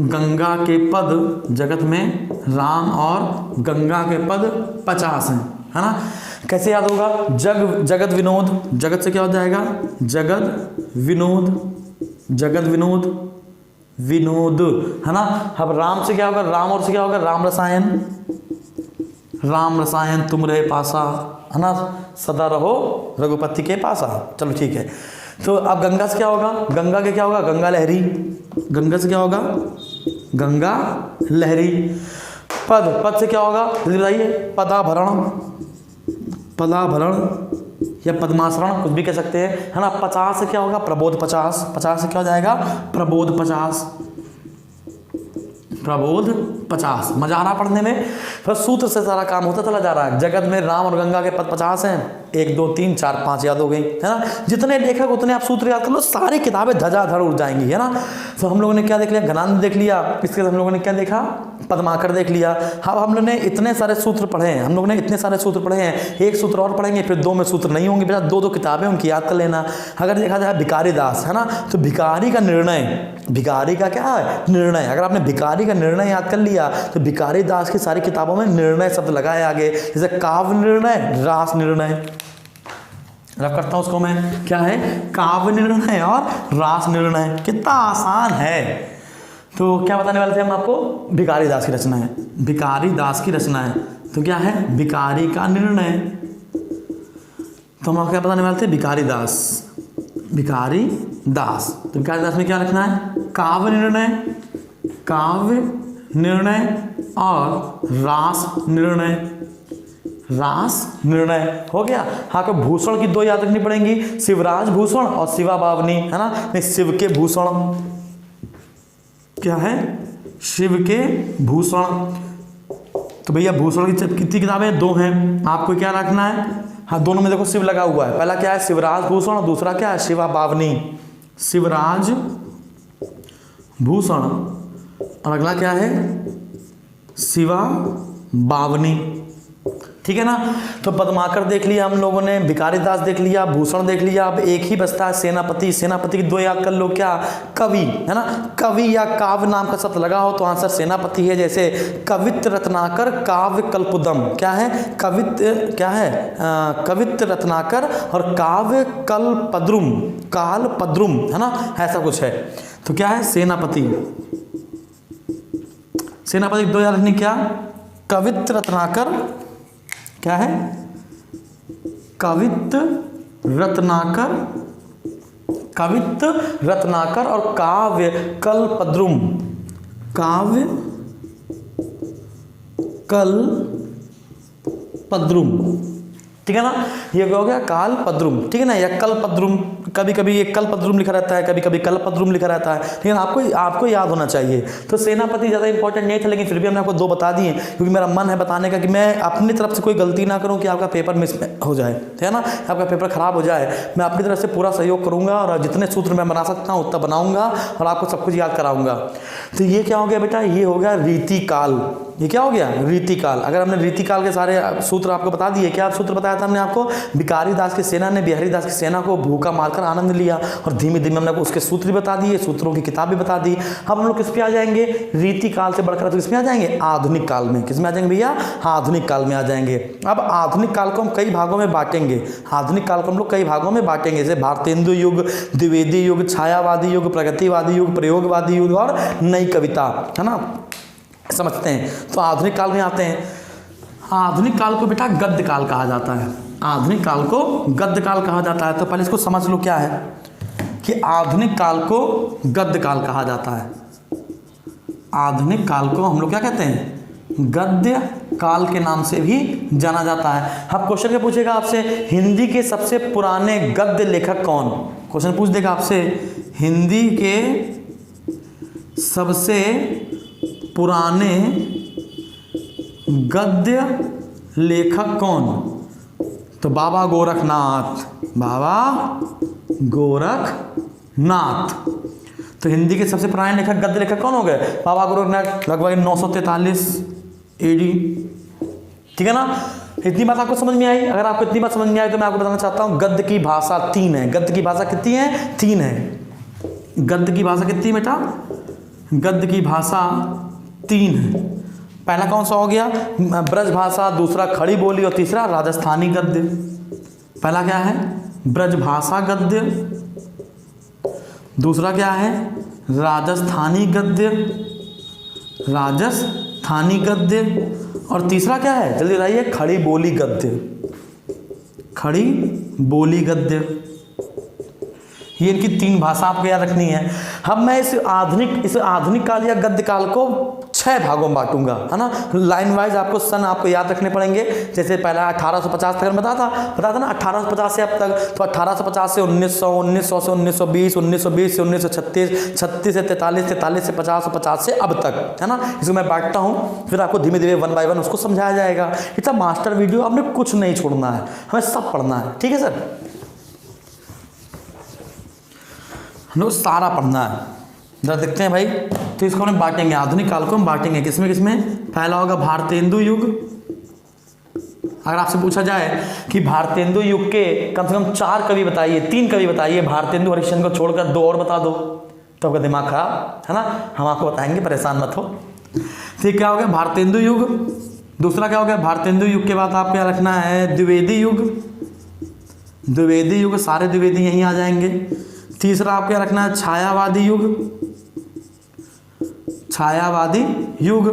गंगा के पद, जगत में राम और गंगा के पद 50 हैं, है ना। कैसे याद होगा? जगत विनोद, जगत से क्या हो जाएगा? जगत विनोद, है ना। अब राम से क्या होगा? राम और से क्या होगा? राम रसायन तुम रहे पासा, है ना, सदा रहो रघुपति के पासा। चलो ठीक है। तो अब गंगा से क्या होगा? गंगा के क्या होगा? गंगा लहरी। गंगा से क्या होगा? गंगा लहरी। पद से क्या होगा? जल्दी बताइए। पदाभरण या पद्मासरण, कुछ भी कह सकते हैं, है ना। 50 से क्या होगा? प्रबोध 50। 50 से क्या हो जाएगा? प्रबोध 50। मजा आ रहा पढ़ने में। फिर सूत्र से सारा काम होता चला जा रहा है। जगत में राम और गंगा के पद 50 हैं। 1 2 3 4 5 याद हो गई, है ना। जितने लेखक उतने आप सूत्र याद कर लो, सारी किताबें धड़ाधड़ उड़ जाएंगी, है ना। तो हम लोगों ने क्या देख लिया? घनानंद देख लिया। इसके बाद हम लोगों ने क्या देखा? पद्माकर देख लिया। अब हम लोगों ने इतने सारे सूत्र पढ़े हैं। एक सूत्र और पढ़ेंगे, फिर 2 में सूत्र नहीं होंगे बेटा। 2 किताबें उनकी याद कर लेना। अगर देखा जाए भिखारी दास, है ना, तो भिखारी का क्या है? निर्णय। अगर आपने भिखारी का निर्णय याद कर लिया तो भिखारी दास की सारी किताबों में निर्णय शब्द लगाए आगे, जैसे काव्य निर्णय, रास निर्णय। रख करता हूं उसको मैं, क्या है? काव्य निर्णय और रास निर्णय। कितना आसान है। तो क्या बताने वाले थे हम आपको? भिखारी दास की रचना है। तो क्या है? भिखारी का निर्णय। तो हम आपको क्या बताने वाले थे? भिखारी दास। तो भिखारी दास में क्या लिखना है? काव्य निर्णय और रास निर्णय हो गया। हाँ, को भूषण की 2 याद रखनी पड़ेंगी, शिवराज भूषण और शिवा बावनी, है ना। नहीं, शिव के भूषण, क्या है? शिव के भूषण। तो भैया भूषण की कितनी किताबें? 2 हैं। आपको क्या रखना है? हाँ, दोनों में देखो शिव लगा हुआ है। पहला क्या है? शिवराज भूषण और दूसरा क्या है? शिवा बावनी। शिवराज भूषण और अगला क्या है? शिवा बावनी। ठीक है ना। तो पद्माकर देख लिया हम लोगों ने, भिखारी दास देख लिया, भूषण देख लिया। अब एक ही बचता है सेनापति। सेनापति की 2 याद कर लो। क्या? कवि, है ना। कवि या काव्य नाम का शब्द लगा हो तो आंसर सेनापति है। जैसे कवित्त रत्नाकर काव्य कल्पद्रुम। क्या है? कवित्त रत्नाकर और काव्य कालपद्रुम, है ना, ऐसा कुछ है। तो क्या है? सेनापति की 2 याद रखनी। क्या? कवित्त रत्नाकर, क्या है? कवित्त रत्नाकर और काव्य कल्पद्रुम। ठीक है ना। ये क्या हो गया? कालपद्रुम। ठीक है ना, या कल्पद्रुम। कभी कभी ये कल्पद्रुम लिखा रहता है, कभी कभी कल्पद्रुम लिखा रहता है। ठीक है ना। आपको याद होना चाहिए। तो सेनापति ज़्यादा इंपॉर्टेंट नहीं था, लेकिन फिर भी हमने आपको 2 बता दिए, क्योंकि मेरा मन है बताने का कि मैं अपनी तरफ से कोई गलती ना करूं कि आपका पेपर मिस हो जाए, ठीक है ना, आपका पेपर खराब हो जाए। मैं अपनी तरफ से पूरा सहयोग करूँगा और जितने सूत्र मैं बना सकता हूँ उतना बनाऊँगा और आपको सब कुछ याद कराऊँगा। तो ये क्या हो गया बेटा? ये हो गया रीतिकाल। ये क्या हो गया? रीतिकाल। अगर हमने रीतिकाल के सारे सूत्र आपको बता दिए, क्या सूत्र बताया था हमने आपको? भिखारी दास की सेना ने बिहारी दास की सेना को भूखा मारकर आनंद लिया, और धीमे धीमे हमने उसके सूत्र भी बता दिए, सूत्रों की किताब भी बता दी। अब हम लोग किस पे आ जाएंगे? रीतिकाल से बढ़कर तो किस में आ जाएंगे? आधुनिक काल में। किस में आ जाएंगे भैया? आधुनिक काल में आ जाएंगे। अब आधुनिक काल को हम कई भागों में बांटेंगे। जैसे भारतेंदु युग, द्विवेदी युग, छायावादी युग, प्रगतिवादी युग, प्रयोगवादी युग और नई कविता, है ना। समझते हैं। तो आधुनिक काल में आते हैं। आधुनिक काल को बेटा गद्य काल कहा जाता है। आधुनिक काल को गद्य काल कहा जाता है। तो पहले इसको समझ लो क्या है कि आधुनिक काल को गद्य काल कहा जाता है। आधुनिक काल को हम लोग क्या कहते हैं? गद्य काल के नाम से भी जाना जाता है। अब क्वेश्चन क्या पूछेगा आपसे, हिंदी के सबसे पुराने गद्य लेखक कौन? क्वेश्चन पूछ देगा आपसे, हिंदी के सबसे पुराने गद्य लेखक कौन? तो बाबा गोरखनाथ। बाबा गोरखनाथ। तो हिंदी के सबसे पुराने लेखक गद्य लेखक कौन हो गए? बाबा गोरखनाथ, लगभग 943 AD। ठीक है ना? इतनी बात आपको समझ में आई? अगर आपको इतनी बात समझ में आई तो मैं आपको बताना चाहता हूँ गद्य की भाषा 3 है। गद्य की भाषा कितनी है? 3 है। गद्य की भाषा कितनी बेटा? गद्य की भाषा 3 है। पहला कौन सा हो गया? ब्रज भाषा, दूसरा खड़ी बोली और तीसरा राजस्थानी गद्य। पहला क्या है? ब्रज भाषा गद्य, दूसरा क्या है? राजस्थानी गद्य, राजस्थानी गद्य, और तीसरा क्या है? जल्दी बताइए। खड़ी बोली गद्य। खड़ी बोली गद्य। ये इनकी 3 भाषा आपको याद रखनी है। अब मैं इस आधुनिक काल या गद्य काल को 6 भागों में बांटूंगा, है ना? लाइन वाइज आपको सन आपको याद रखने पड़ेंगे। जैसे पहला 1850 तक बताता ना, 1850 से अब तक। तो 1850 से 1900, 1900 से 1920, 1920 से 1936, 36 से 43, 43 से 50 और 50 से अब तक, है ना? इसको मैं बांटता हूँ, फिर आपको धीमे धीमे 1 बाय 1 उसको समझाया जाएगा। इतना मास्टर वीडियो आपने कुछ नहीं छोड़ना है, हमें सब पढ़ना है। ठीक है सर? नो, सारा पढ़ना है। जरा देखते हैं भाई। तो इसको हम बांटेंगे, आधुनिक काल को हम बांटेंगे किसमें किसमें? पहला होगा भारतेंदु युग। अगर आपसे पूछा जाए कि भारतेंदु युग के कम से कम 4 कवि बताइए, 3 कवि बताइए, भारतेंदु हरिश्चंद्र को छोड़कर 2 और बता दो, तो आपका दिमाग खराब, है ना? हम आपको बताएंगे, परेशान मत हो। ठीक, क्या हो गया? भारतेंदु युग। दूसरा क्या हो गया? भारतेंदु युग के बाद आपको क्या रखना है? द्विवेदी युग। द्विवेदी युग, सारे द्विवेदी यहीं आ जाएंगे। तीसरा आपको क्या रखना है? छायावादी युग। छायावादी युग।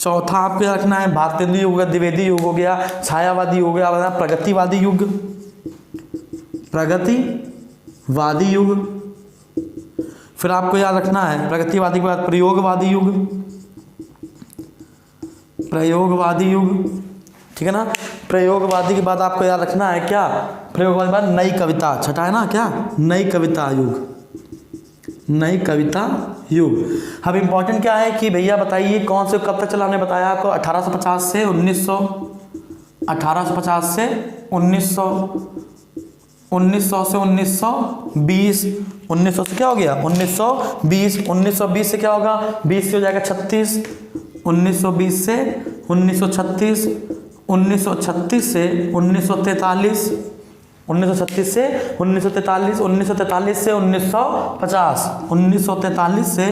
चौथा आपको क्या रखना है? भारतेंदु युग, द्विवेदी युग हो गया, छायावादी हो गया, प्रगतिवादी युग। प्रगतिवादी युग। फिर आपको याद रखना है प्रगतिवादी के बाद प्रयोगवादी युग। प्रयोगवादी युग, ठीक है ना? प्रयोगवादी के बाद आपको याद रखना है क्या? प्रयोगवादी के बाद नई कविता। छठा है ना क्या? नई कविता युग। नई कविता युग। अब इम्पोर्टेंट क्या है कि भैया बताइए कौन से कब तक चला? हमने बताया आपको 1850 से 1900, 1850 से 1900, 1900 से 1920, 1900 से क्या हो गया? 1920, 1920 से क्या होगा? 20 से हो जाएगा 36, 1920 से 1936, 1936 से 1943, 1936 से 1943, 1943 से 1950, 1943 से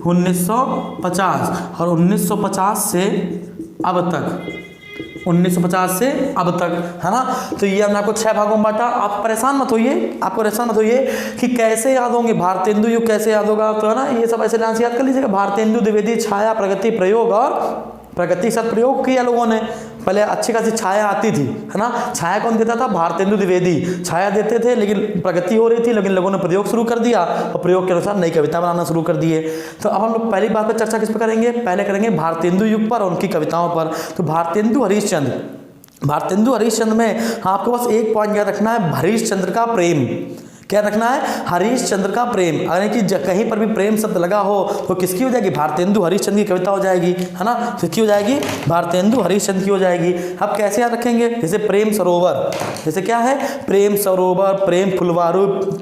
1950 और 1950 से अब तक, 1950 से अब तक, है ना? तो ये हमने आपको 6 भागों में बांटा। आप परेशान मत होइए, आपको परेशान मत होइए कि कैसे याद होंगे, भारतेंदु युग कैसे याद होगा, तो है ना? ये सब ऐसे डांस याद कर लीजिएगा। भारतेंदु, द्विवेदी, छाया, प्रगति, प्रयोग और प्रगति साथ प्रयोग किया लोगों ने। पहले अच्छी खासी छाया आती थी, है ना? छाया कौन देता था? भारतेंदु द्विवेदी छाया देते थे, लेकिन प्रगति हो रही थी, लेकिन लोगों ने प्रयोग शुरू कर दिया और प्रयोग के अनुसार नई कविता बनाना शुरू कर दिए। तो अब हम लोग पहली बात पर चर्चा किस पर करेंगे? पहले करेंगे भारतेंदु युग पर और उनकी कविताओं पर। तो भारतेंदु हरिश्चंद्र, भारतेंदु हरिश्चंद्र में आपको बस एक पॉइंट याद रखना है, हरिश्चंद्र का प्रेम। क्या रखना है? हरिश्चंद्र का प्रेम। अगर कि कहीं पर भी प्रेम शब्द लगा हो तो किसकी हो जाएगी? भारतेंदु हरिश्चंद्र की कविता हो जाएगी, है ना? किसकी हो जाएगी? भारतेंदु हरिश्चंद्र की हो जाएगी। अब कैसे याद रखेंगे? जैसे प्रेम सरोवर, जैसे क्या है? प्रेम सरोवर, प्रेम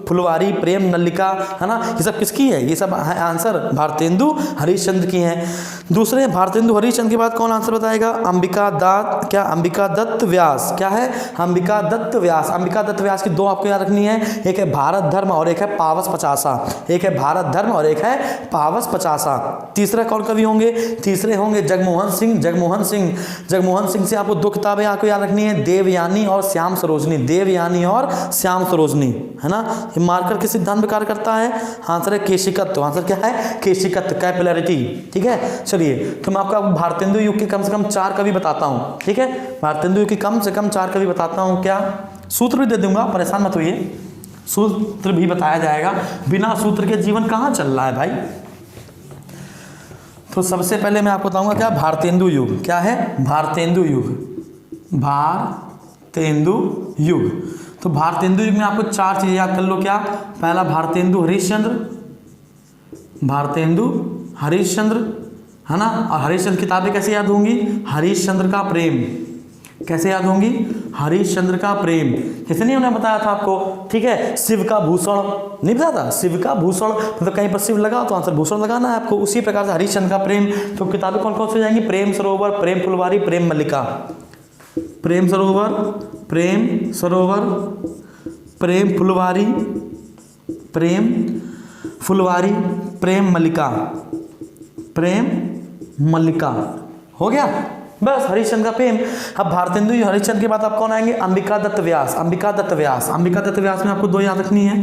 फुलवारी, प्रेम नलिका, है ना? ये सब किसकी है? ये सब आंसर भारतेंदु हरिश्चंद्र की हैं। दूसरे भारतेंदु हरिश्चंद्र के बाद कौन आंसर बताएगा? अंबिका दत्त। क्या? अंबिका दत्त व्यास। क्या है? अंबिका दत्त व्यास। अंबिका दत्त व्यास की 2 आपको याद रखनी है, एक है भारत धर्म और एक है पावस पचासा। एक है भारत धर्म और एक है पावस पचासा। तीसरा कौन कवि होंगे? तीसरे होंगे जगमोहन सिंह। जगमोहन सिंह, जगमोहन सिंह से आपको 2 किताबें आपको याद रखनी है, देवयानी और श्याम सरोजनी। देवयानी और श्याम सरोजनी, है ना। ये मार्कर किस सिद्धांत में कार्य करता है? आंसर है केशिकत्व। आंसर क्या है? केशिकत्व, कैपिलरिटी। ठीक है, चलिए तो मैं आपको भारतेंदु युग के कम से कम 4 कवि बताता हूँ। ठीक है, भारतेंदु युग की कम से कम 4 कवि बताता हूँ। क्या सूत्र भी दे दूंगा, परेशान मत होइए, सूत्र भी बताया जाएगा। बिना सूत्र के जीवन कहाँ चल रहा है भाई। तो सबसे पहले मैं आपको बताऊंगा क्या, भारतेंदु युग। क्या है? भारतेंदु युग। भारतेंदु युग। तो भारतेंदु युग में आपको 4 चीजें याद कर लो। क्या? पहला भारतेंदु हरिश्चंद्र, भारतेंदु हरिश्चंद्र, है ना। और हरिश्चंद्र किताबें कैसे याद होंगी? हरिश्चंद्र का प्रेम। कैसे याद होंगी? हरिश्चंद्र का प्रेम। कैसे नहीं उन्हें बताया था आपको? ठीक है, शिव का भूषण नहीं बताया था? शिव का भूषण मतलब कहीं पर शिव लगा तो आंसर भूषण लगाना है आपको। उसी प्रकार से हरिश्चंद्र का प्रेम। तो किताबें कौन कौन सी हो जाएंगी? प्रेम सरोवर, प्रेम फुलवारी, प्रेम मल्लिका। प्रेम सरोवर, प्रेम सरोवर, प्रेम फुलवारी, प्रेम फुलवारी, प्रेम मल्लिका, प्रेम मल्लिका। हो गया बस हरिश्चंद्र का प्रेम। अब भारतेंदु हरिश्चंद्र के बाद आप कौन आएंगे? अंबिका दत्त व्यास। अंबिका दत्त व्यास। अंबिका दत्त व्यास में आपको 2 याद रखनी है,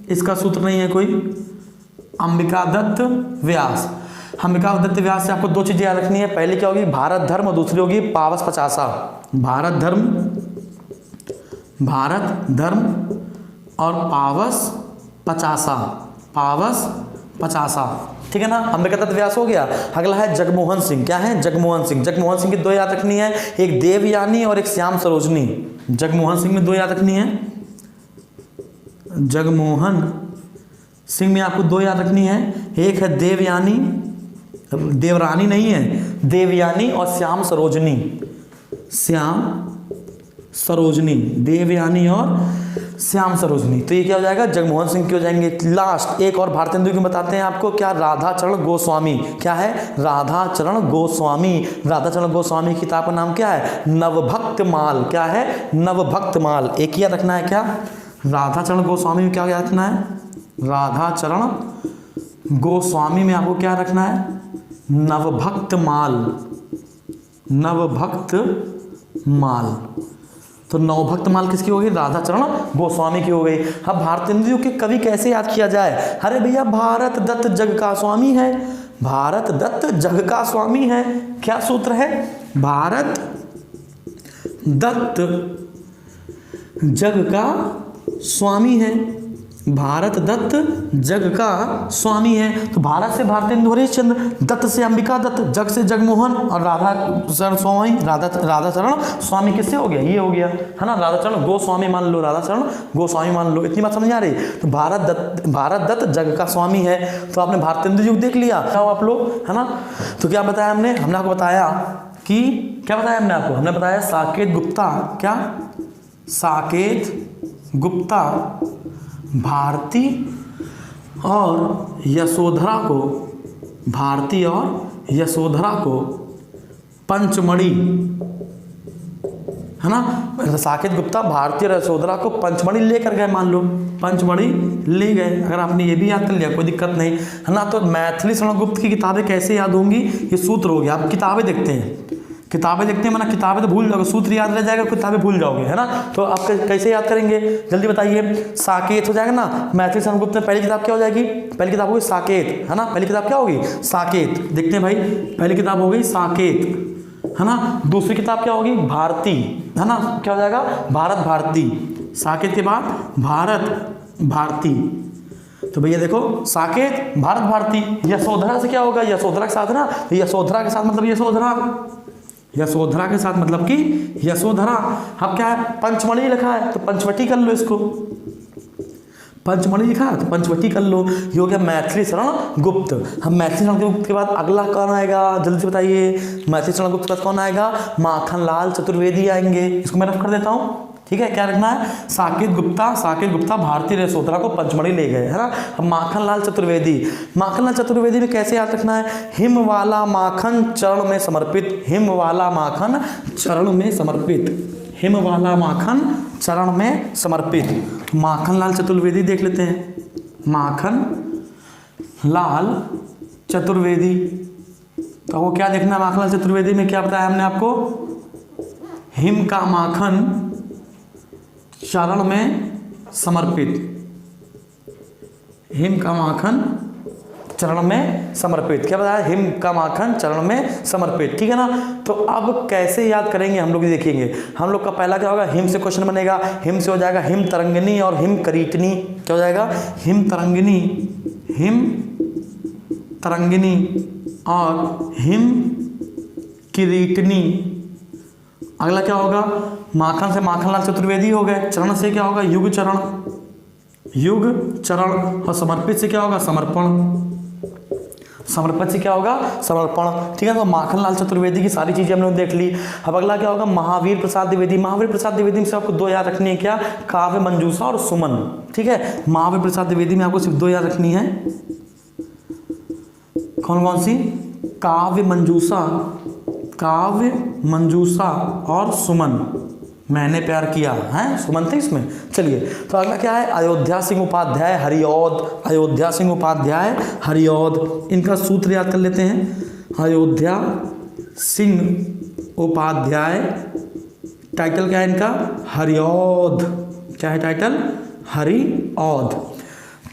इसका सूत्र नहीं है कोई। अंबिका दत्त व्यास। अंबिका दत्त व्यास से आपको 2 चीजें याद रखनी है। पहली क्या होगी? भारत धर्म, और दूसरी होगी पावस पचासा। भारत धर्म, भारत धर्म और पावस पचासा। पावस पचासा, ठीक है ना। अंबिका दत्त व्यास हो गया। अगला है जगमोहन सिंह। क्या है? जगमोहन सिंह। जगमोहन सिंह की 2 याद रखनी है, एक देवयानी और एक श्याम सरोजनी। जगमोहन सिंह में 2 याद रखनी है। जगमोहन सिंह में आपको 2 याद रखनी है, एक है देवयानी, देवरानी नहीं है, देवयानी और श्याम सरोजनी। श्याम सरोजनी, देवयानी और श्याम सरोजनी। तो ये क्या हो जाएगा? जगमोहन सिंह के हो जाएंगे। लास्ट एक और भारतेंदु की बताते हैं आपको। क्या? राधाचरण गोस्वामी। क्या है? राधाचरण गोस्वामी। राधाचरण गोस्वामी की किताब का नाम क्या है? नवभक्त माल। क्या है? नवभक्त माल। एक याद रखना है। क्या? राधाचरण गोस्वामी में क्या याद रखना है? राधाचरण गोस्वामी में आपको क्या रखना है? नवभक्त माल। नवभक्त माल। तो नवभक्त माल किसकी हो गई? राधाचरण गोस्वामी की हो गई। अब भारतेंदु के कवि कैसे याद किया जाए? अरे भैया, भारत दत्त जग का स्वामी है। भारत दत्त जग का स्वामी है। क्या सूत्र है? भारत दत्त जग का स्वामी है। भारत दत्त जग का स्वामी है। तो भारत से भारतेंदु हरिश्चंद्र, दत्त से अंबिका दत्त, जग से जगमोहन और राधाचरण स्वामी। राधाचरण स्वामी किससे हो गया? ये हो गया, है ना। राधाचरण गोस्वामी मान लो, राधाचरण गोस्वामी मान लो। इतनी बात समझ आ रही? तो भारत दत्त जग का स्वामी है। तो आपने भारतेंदु युग देख लिया क्या आप लोग, है ना। तो क्या बताया हमने आपको बताया कि क्या बताया हमने आपको? हमने बताया साकेत गुप्ता। क्या? साकेत गुप्ता भारती और यशोधरा को, भारती और यशोधरा को पंचमढ़ी, है ना। साकेत गुप्ता भारती और यशोधरा को पंचमढ़ी लेकर गए। मान लो पंचमढ़ी ले गए। अगर आपने ये भी याद कर लिया कोई दिक्कत नहीं, है ना। तो मैथिली शरण गुप्त की किताबें कैसे याद होंगी? ये सूत्र हो गया। आप किताबें देखते हैं, किताबें देखते हैं, माना किताबें तो भूल जाओगे, सूत्र याद रह जाएगा, किताबें भूल जाओगे, है ना। तो आप कैसे याद करेंगे? जल्दी बताइए। साकेत हो जाएगा ना। मैथिली शरण गुप्त में पहली किताब क्या हो जाएगी? पहली किताब होगी साकेत, है ना। पहली किताब क्या होगी? साकेत। देखते हैं भाई, पहली किताब हो गई साकेत, है ना। दूसरी किताब क्या होगी? भारती, है ना। क्या हो जाएगा? भारत भारती। साकेत के बाद भारत भारती। तो भैया देखो, साकेत भारत भारती। यशोधरा से क्या होगा? यशोधरा के साथ ना, यशोधरा के साथ मतलब यशोधरा, यशोधरा के साथ मतलब कि यशोधरा। अब क्या है? पंचमढ़ी लिखा है तो पंचवटी कर लो इसको। पंचमढ़ी लिखा है तो पंचवटी कर लो। ये हो गया मैथिली शरण गुप्त। हम मैथिली शरण गुप्त के बाद अगला कौन आएगा? जल्दी से बताइए। मैथिली शरण गुप्त के बाद कौन आएगा? माखनलाल चतुर्वेदी आएंगे। इसको मैं रफ कर देता हूँ, ठीक है। क्या रखना है? साकेत गुप्ता भारती यशोधरा को पंचमढ़ी ले गए, है ना। अब माखनलाल चतुर्वेदी, माखनलाल चतुर्वेदी में कैसे याद रखना है? हिम वाला माखन चरण में समर्पित। हिम वाला माखन चरण में समर्पित। हिम वाला माखन चरण में समर्पित। माखन लाल चतुर्वेदी देख लेते हैं। माखन लाल चतुर्वेदी, तो वो क्या देखना है? माखन लाल चतुर्वेदी में क्या बताया हमने आपको? हिम का माखन चरण में समर्पित, हिम का माखन चरण में समर्पित। क्या बताया? हिम का माखन चरण में समर्पित, ठीक है ना। तो अब कैसे याद करेंगे हम लोग ये देखेंगे। हम लोग का पहला क्या होगा? हिम से क्वेश्चन बनेगा। हिम से हो जाएगा हिम तरंगिनी और हिम करीटनी। क्या हो जाएगा? हिम तरंगिनी, हिम तरंगिनी और हिम किरीटनी। अगला क्या होगा? माखन से माखनलाल चतुर्वेदी हो गए। चरण से क्या होगा? युग चरण, युग चरण। और समर्पित से क्या होगा? समर्पण, समर्पित से क्या होगा? समर्पण, ठीक है। तो माखनलाल चतुर्वेदी की सारी चीजें हमने देख ली। अब अगला क्या होगा? महावीर प्रसाद द्विवेदी। महावीर प्रसाद द्विवेदी में से आपको दो याद रखनी है, क्या? काव्य मंजूषा और सुमन, ठीक है। महावीर प्रसाद द्विवेदी में आपको सिर्फ दो याद रखनी है। कौन कौन सी? काव्य मंजूषा, काव्य मंजूषा और सुमन। मैंने प्यार किया है, सुमन थे इसमें। चलिए, तो अगला क्या है? अयोध्या सिंह उपाध्याय हरिऔध। अयोध्या सिंह उपाध्याय हरिऔध, इनका सूत्र याद कर लेते हैं। अयोध्या सिंह उपाध्याय, टाइटल क्या है इनका? हरिऔध। क्या है टाइटल? हरिऔध।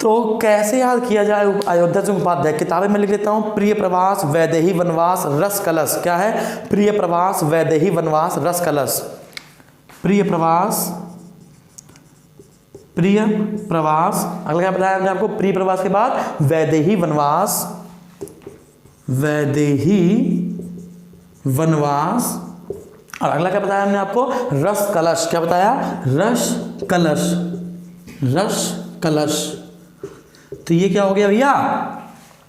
तो कैसे याद किया जाए अयोध्या सिंह उपाध्याय? किताबें में लिख लेता हूँ। प्रिय प्रवास, वैदेही वनवास, रस कलश। क्या है? प्रिय प्रवास, वैदेही वनवास, रस कलश। प्रिय प्रवास, प्रिय प्रवास। अगला क्या बताया हमने आपको? प्रिय प्रवास के बाद वैदेही वनवास, वैदेही वनवास। और अगला क्या बताया हमने आपको? रस कलश। क्या बताया? रस कलश, रस कलश। तो ये क्या हो गया भैया?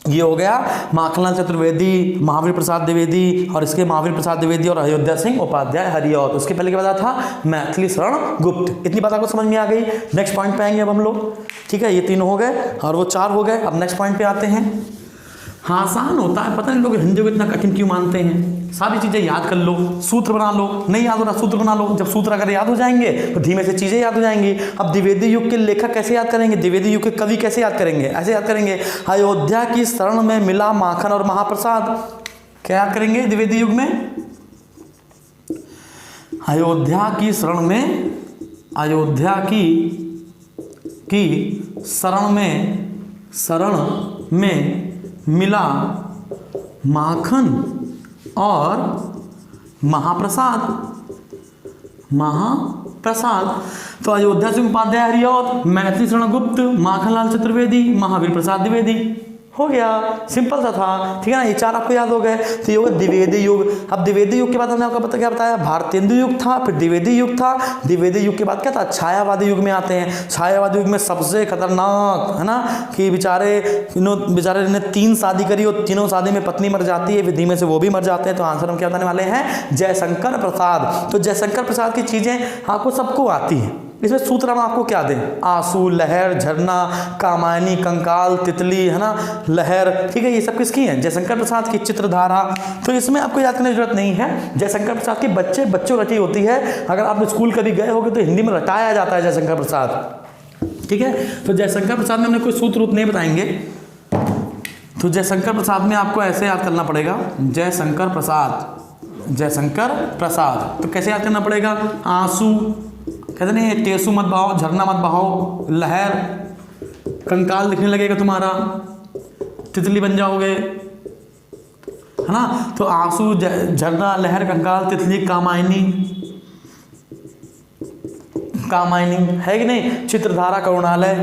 ये हो गया माखनलाल चतुर्वेदी, महावीर प्रसाद द्विवेदी, और इसके महावीर प्रसाद द्विवेदी और अयोध्या सिंह उपाध्याय हरिऔध। उसके पहले क्या बताया था? मैथिली शरण गुप्त। इतनी बात आपको समझ में आ गई। नेक्स्ट पॉइंट पे आएंगे अब हम लोग, ठीक है। ये तीन हो गए और वो चार हो गए। अब नेक्स्ट पॉइंट पे आते हैं। हाँ, आसान होता है, पता नहीं लोग हिंदी को इतना कठिन क्यों मानते हैं। सारी चीज़ें याद कर लो, सूत्र बना लो। नहीं याद हो रहा, सूत्र बना लो। जब सूत्र अगर याद हो जाएंगे तो धीमे से चीज़ें याद हो जाएंगी। अब द्विवेदी युग के लेखक कैसे याद करेंगे? द्विवेदी युग के कवि कैसे याद करेंगे? ऐसे याद करेंगे, अयोध्या की शरण में मिला माखन और महाप्रसाद। क्या याद करेंगे द्विवेदी युग में? अयोध्या की शरण में, अयोध्या की शरण में मिला माखन और महाप्रसाद, महाप्रसाद। तो अयोध्या सिंह उपाध्याय हरिऔध, मैथिली शरण गुप्त, माखनलाल चतुर्वेदी, महावीर प्रसाद द्विवेदी। हो गया, सिंपल सा था, ठीक है ना। ये चार आपको याद हो गए। तो ये होगा द्विवेदी युग। अब द्विवेदी युग के बाद हमने आपको पता क्या बताया? भारतेंदु युग था, फिर द्विवेदी युग था। द्विवेदी युग के बाद क्या था? छायावादी युग में आते हैं। छायावादी युग में सबसे खतरनाक है ना कि बेचारे ने 3 शादी करी और तीनों शादी में पत्नी मर जाती है, फिर धीमे से वो भी मर जाते हैं। तो आंसर हम क्या बताने वाले हैं? जयशंकर प्रसाद। तो जयशंकर प्रसाद की चीज़ें आपको सबको आती हैं। इसमें सूत्र हम आपको क्या दें? आंसू, लहर, झरना, कामायनी, कंकाल, तितली, है ना, लहर, ठीक है। ये सब किसकी हैं? जयशंकर प्रसाद की। चित्रधारा, तो इसमें आपको याद करने की जरूरत नहीं है। जयशंकर प्रसाद की बच्चों रटी होती है। अगर आप स्कूल कभी गए होगे तो हिंदी में रटाया जाता है जयशंकर प्रसाद, ठीक है। तो जयशंकर प्रसाद में हमने कोई सूत्र नहीं बताएंगे। तो जयशंकर प्रसाद में आपको ऐसे याद करना पड़ेगा, जयशंकर प्रसाद, जयशंकर प्रसाद। तो कैसे याद करना पड़ेगा? आंसू, कहते नहीं टेसू मत बहाओ, झरना मत बहाओ, लहर, कंकाल दिखने लगेगा तुम्हारा, तितली बन जाओगे, है ना। तो आंसू, झरना, लहर, कंकाल, तितली, कामायनी, कामायनी है कि नहीं। चित्रधारा, करुणालय,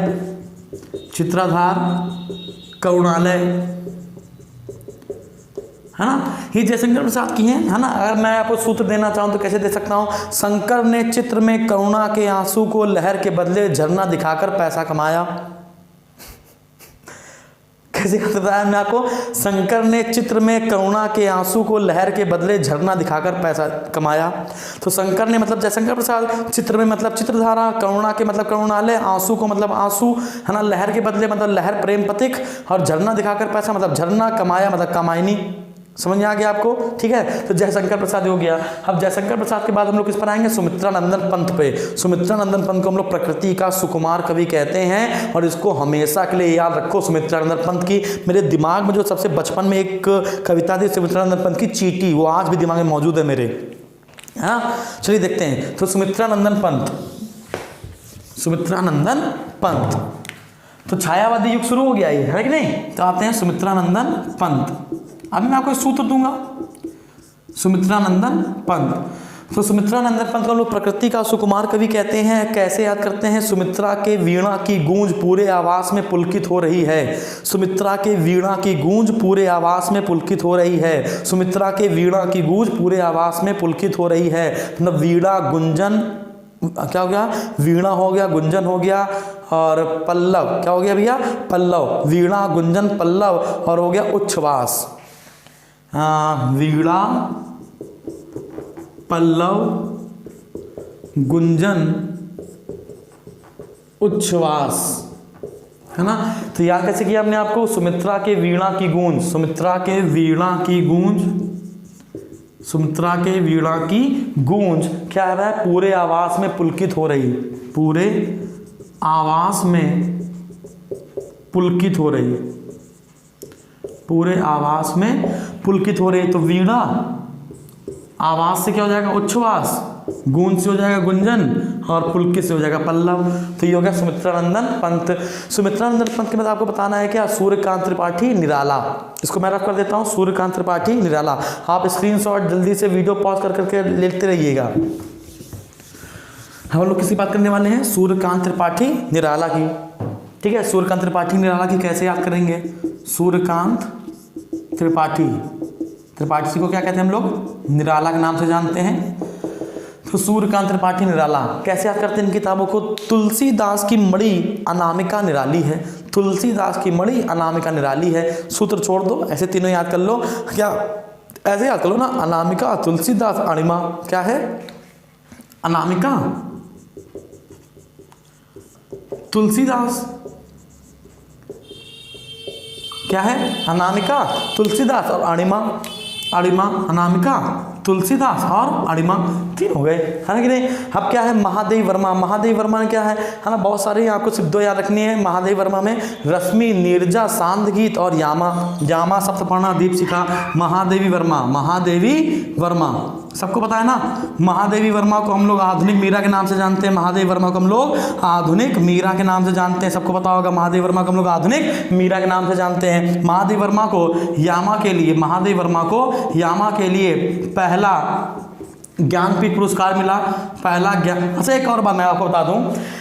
चित्रधार, करुणालय, है ना। ये जयशंकर प्रसाद की है ना। अगर मैं आपको सूत्र देना चाहूँ तो कैसे दे सकता हूँ? शंकर ने चित्र में करुणा के आंसू को लहर के बदले झरना दिखाकर पैसा कमाया। कैसे बताया मैं आपको? शंकर ने चित्र में करुणा के आंसू को लहर के बदले झरना दिखाकर पैसा कमाया। तो शंकर ने मतलब जयशंकर प्रसाद, चित्र में मतलब चित्रधारा, करुणा के मतलब करुणालय, आंसू को मतलब आंसू, है ना, लहर के बदले मतलब लहर प्रेम प्रतीक, और झरना दिखाकर पैसा मतलब झरना, कमाया मतलब कामायनी। समझ में आ गया आपको? ठीक है, तो जयशंकर प्रसाद हो गया। अब जयशंकर प्रसाद के बाद हम लोग किस पर आएंगे? सुमित्रानंदन पंत पे। सुमित्रानंदन पंत को हम लोग प्रकृति का सुकुमार कवि कहते हैं, और इसको हमेशा के लिए याद रखो। सुमित्रानंदन पंत की मेरे दिमाग में जो सबसे बचपन में एक कविता थी सुमित्रानंदन पंत की, चींटी, वो आज भी दिमाग में मौजूद है मेरे। हाँ, चलिए देखते हैं। तो सुमित्रानंदन पंत, सुमित्रानंदन पंत, तो छायावादी युग शुरू हो गया ये, है कि नहीं? तो आते हैं सुमित्रानंदन पंत। अभी मैं आपको सूत्र दूंगा, सुमित्रानंदन पंत। तो सुमित्रानंदन पंत को लोग प्रकृति का सुकुमार कवि कहते हैं। कैसे याद करते हैं? सुमित्रा के वीणा की गूंज पूरे आवास में पुलकित हो रही है। सुमित्रा के वीणा की गूंज पूरे आवास में पुलकित हो रही है। सुमित्रा के वीणा की गूंज पूरे आवास में पुलकित हो रही है। मतलब वीणा, गुंजन, क्या हो गया? वीणा हो गया, गुंजन हो गया, और पल्लव क्या हो गया भैया? पल्लव। वीणा, गुंजन, पल्लव, और हो गया उच्छ्वास। वीणा, पल्लव, गुंजन, उच्छ्वास, है ना? तो याद कैसे किया हमने आपको? सुमित्रा के वीणा की गूंज, सुमित्रा के वीणा की गूंज, सुमित्रा के वीणा की गूंज क्या है? पूरे आवास में पुलकित हो रही, पूरे आवास में पुलकित हो रही, पूरे आवास में पुलकित हो रही। तो वीणा आवाज से क्या हो जाएगा? उच्छ्वास, गूंज से हो जाएगा गुंजन, और पुलकित से हो जाएगा पल्लव। तो ये हो गया सुमित्रानंदन पंत। सुमित्रानंदन पंत के बाद आपको बताना है क्या? सूर्यकांत त्रिपाठी निराला। इसको मैं रख कर देता हूँ, सूर्यकांत त्रिपाठी निराला। आप स्क्रीनशॉट जल्दी से वीडियो पॉज कर करके लेते रहिएगा। हम लोग किसी बात करने वाले हैं? सूर्यकांत त्रिपाठी निराला की। ठीक है, सूर्यकांत त्रिपाठी निराला की कैसे याद करेंगे? सूर्यकांत त्रिपाठी, त्रिपाठी को क्या कहते हैं हम लोग? निराला के नाम से जानते हैं। तो सूर्यकांत त्रिपाठी निराला कैसे याद करते हैं इन किताबों को? तुलसीदास की मणि अनामिका निराली है, तुलसीदास की मणि अनामिका निराली है। सूत्र छोड़ दो, ऐसे तीनों याद कर लो। क्या ऐसे याद कर लो ना? अनामिका, तुलसीदास, अणिमा। क्या है? अनामिका, तुलसीदास, क्या है? अनामिका, तुलसीदास और अणिमा। अणिमा, अनामिका, तुलसीदास और अणिमा, तीन हो गए, है ना कि नहीं? अब क्या है? महादेवी वर्मा। महादेवी वर्मा में क्या है ना? बहुत सारे आपको सिर्फ दो याद रखनी है। महादेवी वर्मा में रश्मि, नीरजा, सांद गीत और यामा, यामा, सप्तपर्णा, दीपशिखा। महादेवी वर्मा, महादेवी वर्मा सबको पता है ना? महादेवी वर्मा को हम लोग आधुनिक मीरा के नाम से जानते हैं। महादेवी वर्मा को हम लोग आधुनिक मीरा के नाम से जानते हैं, सबको पता होगा। महादेवी वर्मा को हम लोग आधुनिक मीरा के नाम से जानते हैं। महादेवी वर्मा को यामा के लिए, महादेवी वर्मा को यामा के लिए पहला ज्ञानपीठ पुरस्कार मिला। पहला ज्ञान, अच्छा एक और बात मैं आपको बता दूं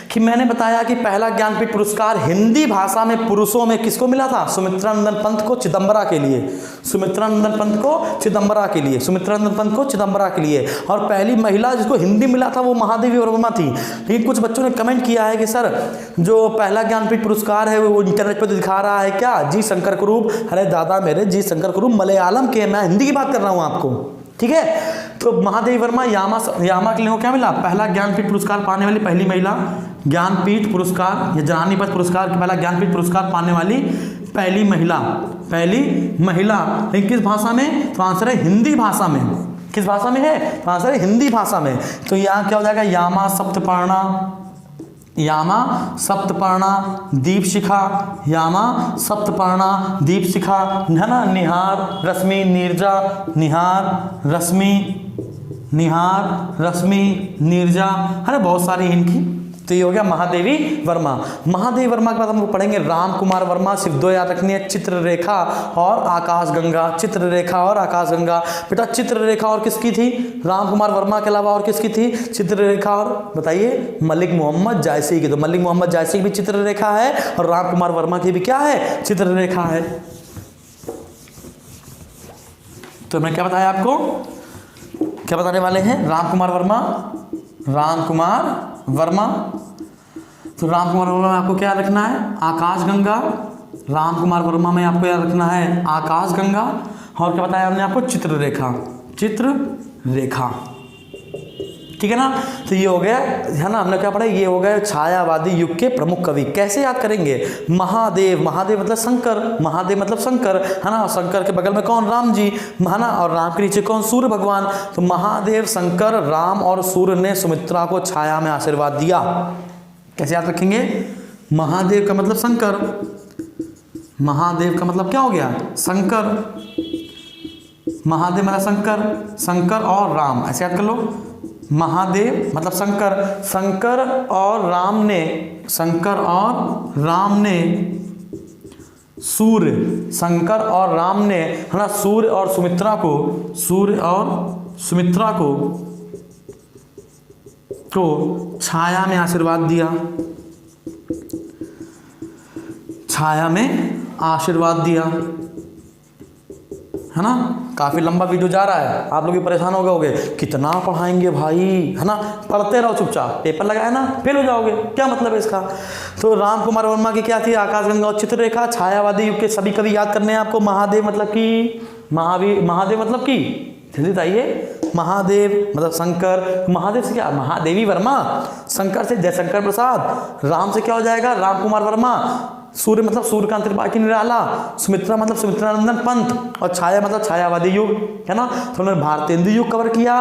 कि मैंने बताया कि पहला ज्ञानपीठ पुरस्कार हिंदी भाषा में पुरुषों में किसको मिला था? सुमित्रानंदन पंत को, चिदंबरा के लिए। सुमित्रानंदन पंत को चिदंबरा के लिए, सुमित्रानंदन पंत को चिदंबरा के लिए। और पहली महिला जिसको हिंदी मिला था वो महादेवी वर्मा थी। लेकिन कुछ बच्चों ने कमेंट किया है कि सर जो पहला ज्ञानपीठ पुरस्कार है वो इंटरनेट पर दिखा रहा है क्या? जी शंकर कुरूप। अरे दादा मेरे, जी शंकर कुरूप मलयालम के, मैं हिंदी की बात कर रहा हूँ आपको। ठीक है, तो महादेवी वर्मा यामा के लिए क्या मिला? पहला ज्ञानपीठ पुरस्कार पाने वाली पहली महिला, ज्ञानपीठ पुरस्कार या जनानी पद पुरस्कार के पहला ज्ञानपीठ पुरस्कार पाने वाली पहली महिला, पहली महिला। लेकिन किस भाषा में? तो आंसर है हिंदी भाषा में। किस भाषा में है? तो आंसर है हिंदी भाषा में। तो यहाँ क्या हो जाएगा? यामा सप्तपर्णा, यामा सप्तपर्णा दीपशिखा, यामा सप्तपर्णा दीपशिखा, है ना? निहार, रश्मि, नीरजा, निहार, रश्मि, निहार, रश्मि, नीरजा, है ना? बहुत सारी इनकी। तो ये हो गया महादेवी वर्मा। महादेवी वर्मा के बाद हम लोग पढ़ेंगे राम कुमार वर्मा। सिर्फ दो याद रखनी है, चित्ररेखा और आकाशगंगा। चित्ररेखा और आकाशगंगा। बेटा चित्ररेखा और किसकी थी? राम कुमार वर्मा के अलावा और किसकी थी चित्ररेखा? और बताइए, मलिक मोहम्मद जायसी की। तो मलिक मोहम्मद जायसी की भी चित्ररेखा है और राम कुमार वर्मा की भी क्या है? चित्ररेखा है। तो मैं क्या बताया आपको? क्या बताने वाले हैं? राम कुमार वर्मा, राम कुमार वर्मा। तो राम कुमार वर्मा में आपको क्या रखना है? आकाशगंगा। राम कुमार वर्मा में आपको याद रखना है आकाशगंगा। और क्या बताया हमने आपको? चित्ररेखा, चित्ररेखा। ठीक है ना। तो ये हो गया है ना, हमने क्या पढ़ा, ये हो गया छायावादी युग के प्रमुख कवि। कैसे याद करेंगे, महादेव, महादेव मतलब शंकर, महादेव मतलब शंकर है ना, शंकर के बगल में कौन, राम जी है ना, और राम के नीचे कौन, सूर्य भगवान। तो महादेव, शंकर, राम और सूर्य ने सुमित्रा को छाया में आशीर्वाद दिया। कैसे याद रखेंगे, महादेव का मतलब शंकर, महादेव का मतलब क्या हो गया, शंकर, महादेव मतलब शंकर, शंकर और राम, ऐसे याद कर लो। महादेव मतलब शंकर, शंकर और राम ने, शंकर और राम ने सूर्य, शंकर और राम ने है ना सूर्य और सुमित्रा को, सूर्य और सुमित्रा को छाया में आशीर्वाद दिया, छाया में आशीर्वाद दिया, है ना। काफ़ी लंबा वीडियो जा रहा है, आप लोग भी परेशान हो गए होगे, कितना पढ़ाएंगे भाई, है ना। पढ़ते रहो चुपचाप, पेपर लगाया ना फेल हो जाओगे, क्या मतलब है इसका। तो राम कुमार वर्मा की क्या थी, आकाशगंगा और चित्ररेखा। छायावादी युग के सभी कवि याद करने हैं आपको। महादेव मतलब कि महावीर, महादेव मतलब कि जल्दी बताइए, महादेव मतलब शंकर, महादेव से क्या, महादेवी वर्मा, शंकर से जयशंकर प्रसाद, राम से क्या हो जाएगा, राम कुमार वर्मा, सूर्य मतलब सूर्यकांत त्रिपाठी निराला, सुमित्रा मतलब सुमित्रानंदन पंत, और छाया मतलब छायावादी युग, है ना। तो उन्होंने भारतेंदु युग कवर किया।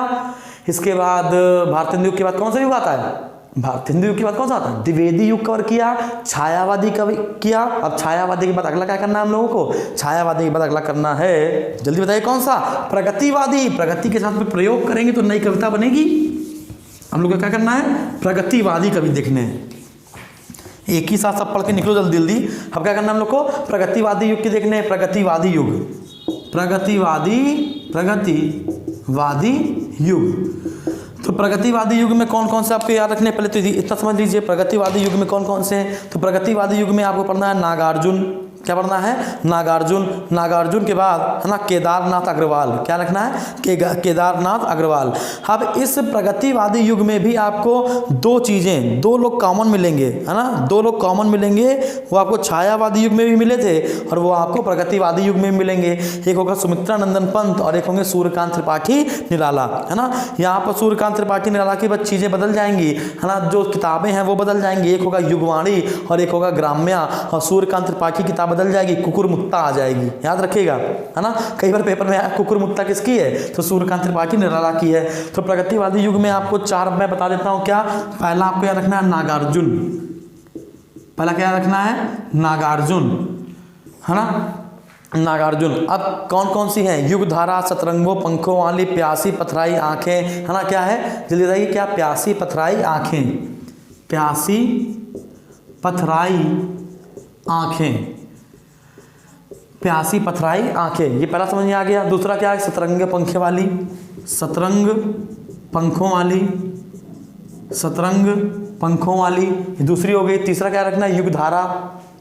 इसके बाद भारतेंदु युग के बाद कौन सा युग आता है, भारतेंदु युग के बाद कौन सा आता है, द्विवेदी युग कवर किया, छायावादी कवि किया। अब छायावादी के बाद अगला क्या करना है हम लोगों को, छायावादी के बाद अगला करना है, जल्दी बताइए कौन सा, प्रगतिवादी। प्रगति के साथ में प्रयोग करेंगे तो नई कविता बनेगी। हम लोग को क्या करना है, प्रगतिवादी कवि देखने हैं। एक ही साथ सब पढ़ के निकलो जल्दी जल्दी। अब क्या करना हम लोग को, प्रगतिवादी युग के देखने, प्रगतिवादी युग, प्रगतिवादी युग। तो प्रगतिवादी युग में कौन कौन से आपको याद रखने, पहले तो इतना समझ लीजिए प्रगतिवादी युग में कौन कौन से हैं। तो प्रगतिवादी युग में आपको पढ़ना है नागार्जुन, क्या पढ़ना है, नागार्जुन। नागार्जुन के बाद है ना केदारनाथ अग्रवाल, क्या रखना है, केदारनाथ अग्रवाल। अब इस प्रगतिवादी युग में भी आपको दो चीज़ें, दो लोग कॉमन मिलेंगे, है ना, दो लोग कॉमन मिलेंगे। वो आपको छायावादी युग में भी मिले थे और वो आपको प्रगतिवादी युग में भी मिलेंगे। एक होगा सुमित्रानंदन पंत और एक होंगे सूर्यकांत त्रिपाठी निराला, है ना। यहाँ पर सूर्यकांत त्रिपाठी निराला की बस चीज़ें बदल जाएंगी, है ना, जो किताबें हैं वो बदल जाएंगी। एक होगा युगवाणी और एक होगा ग्राम्या, और सूर्यकांत त्रिपाठी किताब बदल जाएगी, कुकुरमुक्ता आ जाएगी, याद रखिएगा, है ना। कई बार पेपर में आया कुकुरमुक्ता किसकी है, तो सूर्यकांत त्रिपाठी निराला की है। तो प्रगतिवादी युग में आपको चार मैं बता देता हूं, क्या, पहला आपको याद रखना है नागार्जुन, पहला क्या रखना है, नागार्जुन, है ना, नागार्जुन। अब कौन कौन सी हैं, युगधारा, सतरंगों पंखों वाली, प्यासी पथराई आंखें, है ना, क्या है जल्दी बताइए, क्या, प्यासी पथराई आंखें, प्यासी पथराई आंखें, प्यासी पथराई आंखें, ये पहला समझ में आ गया। दूसरा क्या है, सतरंग पंखे वाली, सतरंग पंखों वाली, सतरंग पंखों वाली, ये दूसरी हो गई। तीसरा क्या रखना है, युगधारा,